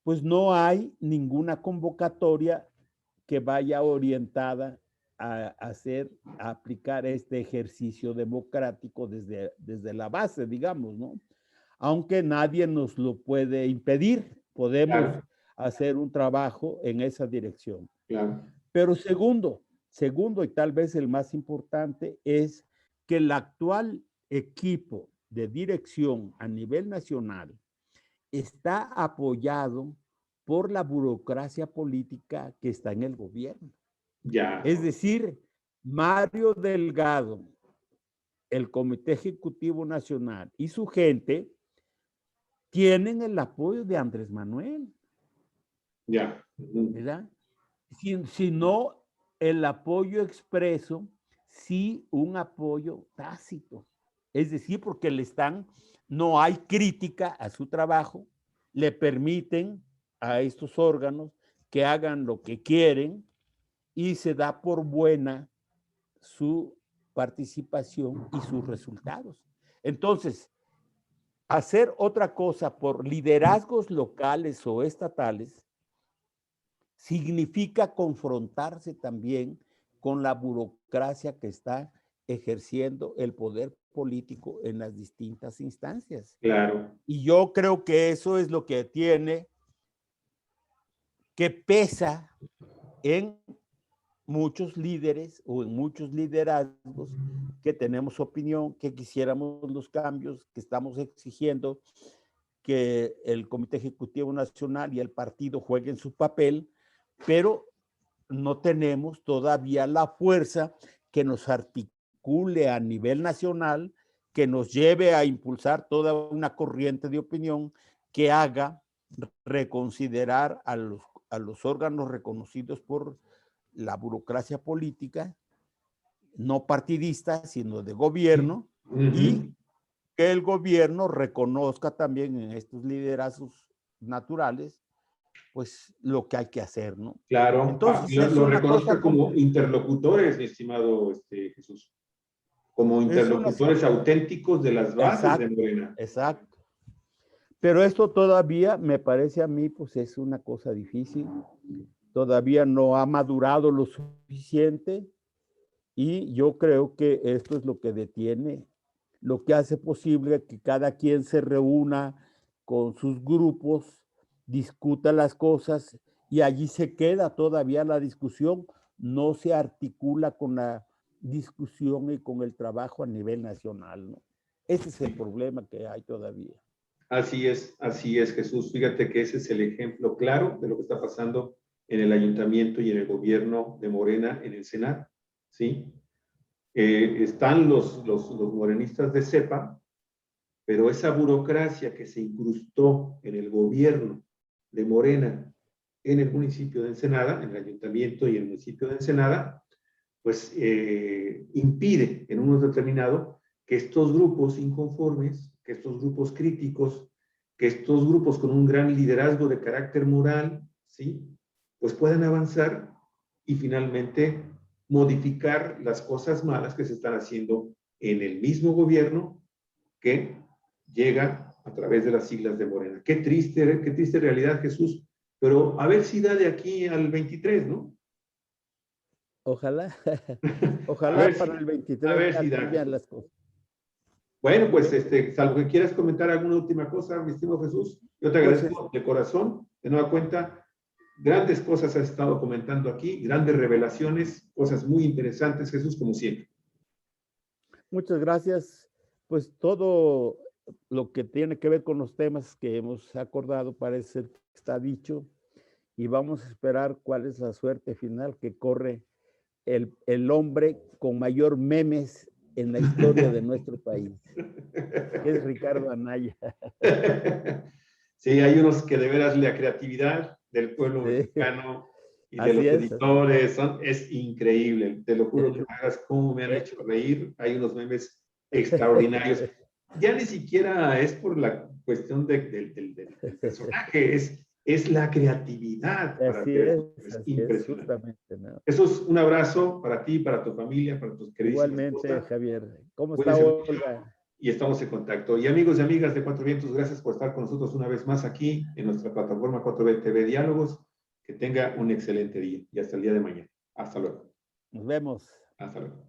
pues no hay ninguna convocatoria que vaya orientada a aplicar este ejercicio democrático desde la base, digamos, ¿no? Aunque nadie nos lo puede impedir, podemos Claro, hacer un trabajo en esa dirección. claro. Pero segundo, y tal vez el más importante, es que el actual equipo de dirección a nivel nacional está apoyado por la burocracia política que está en el gobierno. Ya. Es decir, Mario Delgado, el Comité Ejecutivo Nacional y su gente tienen el apoyo de Andrés Manuel, Ya. ¿verdad? Si no el apoyo expreso, sí un apoyo tácito. Es decir, porque no hay crítica a su trabajo, le permiten a estos órganos que hagan lo que quieren y se da por buena su participación y sus resultados. Entonces, hacer otra cosa por liderazgos locales o estatales significa confrontarse también con la burocracia que está ejerciendo el poder político en las distintas instancias. Claro. Y yo creo que eso es lo que pesa en muchos líderes o en muchos liderazgos que tenemos opinión, que quisiéramos los cambios, que estamos exigiendo que el Comité Ejecutivo Nacional y el partido jueguen su papel, pero no tenemos todavía la fuerza que nos articule a nivel nacional, que nos lleve a impulsar toda una corriente de opinión que haga reconsiderar a los órganos reconocidos por la burocracia política, no partidista, sino de gobierno, y que el gobierno reconozca también en estos liderazgos naturales, pues lo que hay que hacer, ¿no? Claro. Entonces, Lo reconozca como interlocutores, mi estimado Jesús. Como interlocutores auténticos de las bases de Morena. Exacto. Pero esto todavía me parece a mí, pues es una cosa difícil. Todavía no ha madurado lo suficiente y yo creo que esto es lo que detiene, lo que hace posible que cada quien se reúna con sus grupos, discuta las cosas y allí se queda todavía la discusión, no se articula con la discusión y con el trabajo a nivel nacional, ¿no? Ese es el problema que hay todavía. Así es, Jesús. Fíjate que ese es el ejemplo claro de lo que está pasando en el ayuntamiento y en el gobierno de Morena en el Senado, ¿sí? Están los morenistas de cepa, pero esa burocracia que se incrustó en el gobierno de Morena en el municipio de Ensenada, en el ayuntamiento y el municipio de Ensenada, pues impide en uno determinado que estos grupos inconformes, que estos grupos críticos, que estos grupos con un gran liderazgo de carácter moral, ¿sí? Pues puedan avanzar y finalmente modificar las cosas malas que se están haciendo en el mismo gobierno que llega a través de las siglas de Morena. Qué triste realidad, Jesús, pero a ver si da de aquí al 23, ¿no? Ojalá, ojalá para el 23 ya cambian las cosas. Bueno, pues salvo que quieras comentar alguna última cosa, mi estimado Jesús, yo te agradezco de corazón, de nueva cuenta, grandes cosas has estado comentando aquí, grandes revelaciones, cosas muy interesantes, Jesús, como siempre. Muchas gracias. Pues todo lo que tiene que ver con los temas que hemos acordado parece que está dicho y vamos a esperar cuál es la suerte final que corre el hombre con mayor memes en la historia de nuestro país, que es Ricardo Anaya. Sí, hay unos que de veras la creatividad del pueblo mexicano y de los editores es increíble. Te lo juro que cómo me han hecho reír. Hay unos memes extraordinarios. Ya ni siquiera es por la cuestión del personaje, es la creatividad. Así es impresionante. ¿no? Jesús, un abrazo para ti, para tu familia, para tus queridos. Igualmente, Javier. ¿Cómo está Olga? Y estamos en contacto. Y amigos y amigas de Cuatro Vientos, gracias por estar con nosotros una vez más aquí en nuestra plataforma 4B TV Diálogos. Que tenga un excelente día y hasta el día de mañana. Hasta luego. Nos vemos. Hasta luego.